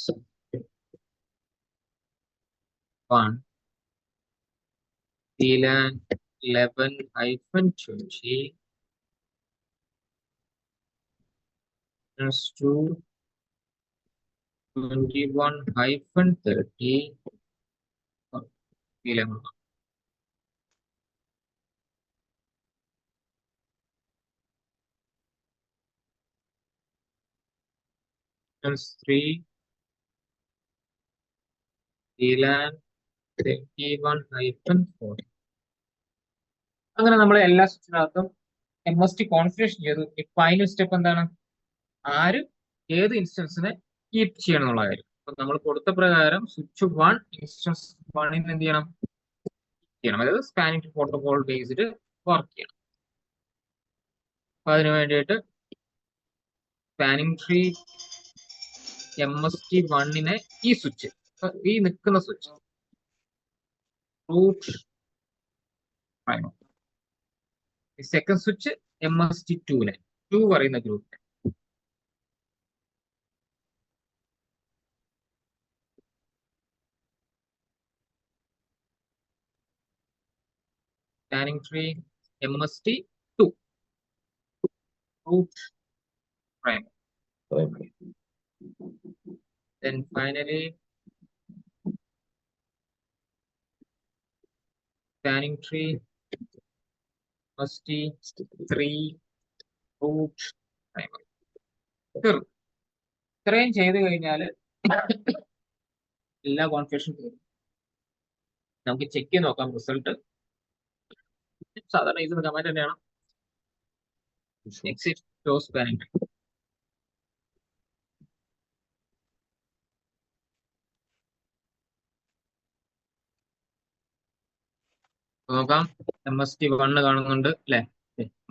1 VLAN 11-20 instance 2 21-30 VLAN instance 3 VLAN 21-40. അങ്ങനെ നമ്മൾ എല്ലാ സ്വിച്ചിനകത്തും MST കോൺഫിഗറേഷൻ ചെയ്തു. ഫൈനൽ സ്റ്റെപ്പ് എന്താണ്? ആര് ഏത് ഇൻസ്റ്റൻസിനെ കീപ്പ് ചെയ്യണം എന്നുള്ള കാര്യം. അപ്പൊ നമ്മൾ കൊടുത്ത പ്രകാരം സ്വിച്ച് 1 ഇൻസ്റ്റൻസ് 1 എന്ത് ചെയ്യണം? അതായത് spanning tree protocol based work ചെയ്യണം. അപ്പൊ അതിനു വേണ്ടിയിട്ട് സ്പാനിംഗ് ട്രീ MST 1-നെ ഈ സ്വിച്ച്, ഈ നിൽക്കുന്ന switch root primary, second switch MST 2-നെ 2 പറയുന്ന ഗ്രൂപ്പിനെ spanning tree MST 2 root primer. Then finally spanning tree MST 3 root primer. ഇത്രയും ചെയ്ത് കഴിഞ്ഞാൽ എല്ലാ കോൺഫിഗറേഷൻ നമുക്ക് ചെക്ക് ചെയ്ത് നോക്കാം റിസൾട്ട്. സാധാരണ ഇത് കമാൻഡ് തന്നെയാണ്. Exit show spanning tree. നോക്കാം. MST1 കാണുന്നുണ്ട് അല്ലെ?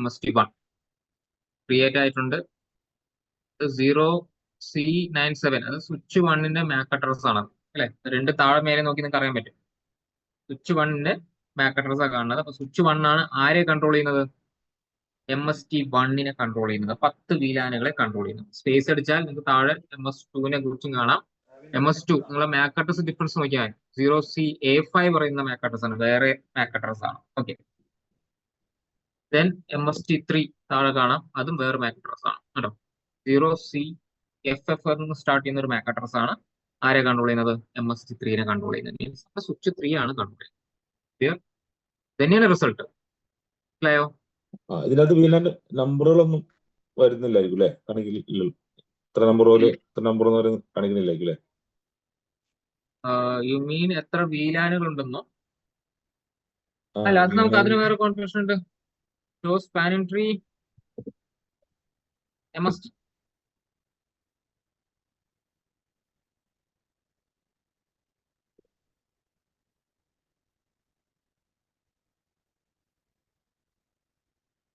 MST1 ക്രിയേറ്റ് ആയിട്ടുണ്ട്. 0C97 അത് സ്വിച്ച് 1ന്റെ മാക് അഡ്രസ് ആണ് അല്ലെ? രണ്ട് താഴെ മേലെ നോക്കി നിങ്ങൾക്ക് അറിയാൻ പറ്റും. സ്വിച്ച് 1ന്റെ മാക് അഡ്രസ് ആണ് കാണുന്നത്. അപ്പൊ സ്വിച്ച് 1 ആണ് ആരെ കൺട്രോൾ ചെയ്യുന്നത്? MST1നെ കൺട്രോൾ ചെയ്യുന്നത്. 10 VLANകളെ കൺട്രോൾ ചെയ്യുന്നത്. സ്പേസ് അടിച്ചാൽ നിങ്ങൾക്ക് താഴെ MS2നെ കുറിച്ചും കാണാം. MS2 നിങ്ങളെ മാക് അഡ്രസ് ഡിഫറൻസ് നോക്കിയാൽ 0CA5 പറയുന്ന മാക് അഡ്രസ് ആണ്, വേറെ മാക് അഡ്രസ് ആണ്. ഓക്കെ. ദെൻ MST3 താഴെ കാണാം, അതും വേറെ മാക് അഡ്രസ് ആണ് കേട്ടോ. 0CFF എന്ന് സ്റ്റാർട്ട് ചെയ്യുന്ന ഒരു മാക് അഡ്രസ് ആണ് ആരെ കൺട്രോൾ ചെയ്യുന്നത്? MST3നെ കൺട്രോൾ ചെയ്യുന്നത്. മീൻസ് സ്വിച്ച് 3 ആണ് കൺട്രോൾ ചെയ്യുന്നത്. ക്ലിയർ? തന്നെയാണ് റിസൾട്ട്. മനസ്സിലായോ? ഇതിനകത്ത് വീലാന്റെ നമ്പറുകളൊന്നും വരുന്നില്ലായിരിക്കും അല്ലെ? കാണിക്കില്ല. ഇത്ര നമ്പർ പോലെ ഇത്ര നമ്പർ എന്ന് പറയുന്നത് കാണിക്കുന്നില്ലായിരിക്കും അല്ലെ? യു മീൻ എത്ര വീലാനുകൾ ഉണ്ടെന്നോ? അല്ല, അത് നമുക്ക് അതിന് വേറെ കോൺഫിഗറേഷൻ ഉണ്ട്. Show spanning tree MST.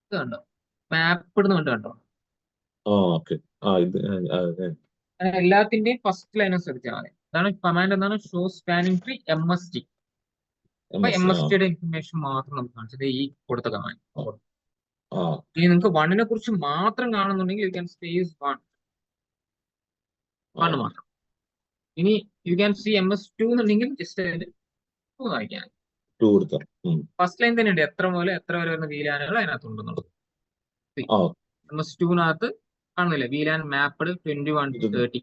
ഇത് കണ്ടോ? മാപ്പ് ഇടുന്നുണ്ട് കണ്ടോ? ഓക്കെ. ഇത് എല്ലാത്തിന്റെയും ഫസ്റ്റ് ലൈൻ ശ്രദ്ധിച്ചാൽ മതി. അതാണ് കമാൻഡ്. എന്താണ്? Show spanning tree MST. അപ്പൊ MSTയുടെ ഇൻഫർമേഷൻ മാത്രം നമുക്ക് കാണിച്ചത് ഈ കൊടുത്ത കമാൻഡ്. ഇനി നിങ്ങൾക്ക് 1നെ കുറിച്ച് മാത്രം കാണുന്നുണ്ടെങ്കിൽ യു ക്യാൻ സ്പേസ് 1 മാത്രം. ഇനി യു ക്യാൻ സി MS2 എന്നുണ്ടെങ്കിൽ ജസ്റ്റ് 2 വായിക്കാൻ. ഫസ്റ്റ് ലൈൻ തന്നെ ഉണ്ട് എത്ര മുതൽ എത്ര വരെ വരുന്ന വീലാനുകൾ അതിനകത്തുണ്ടെന്നുള്ളത്. MS2നകത്ത് കാണുന്നില്ലേ? VLAN mapped 21 to 30.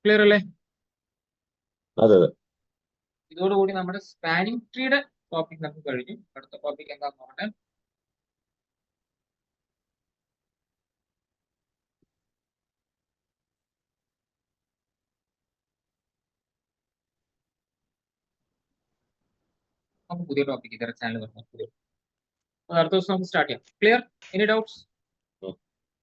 ക്ലിയർ അല്ലേ? ഇതോടുകൂടി നമ്മുടെ സ്പാനിംഗ് ട്രീയുടെ ടോപ്പിക് നമുക്ക് കഴിഞ്ഞു. അടുത്ത ടോപ്പിക് എന്താന്ന് നോക്കട്ടെ. നമുക്ക് പുതിയ ടോപ്പിക് ഇതര ചാനൽ വരുന്നത്. അടുത്ത ദിവസം നമുക്ക് സ്റ്റാർട്ട് ചെയ്യാം. ക്ലിയർ? Any doubts?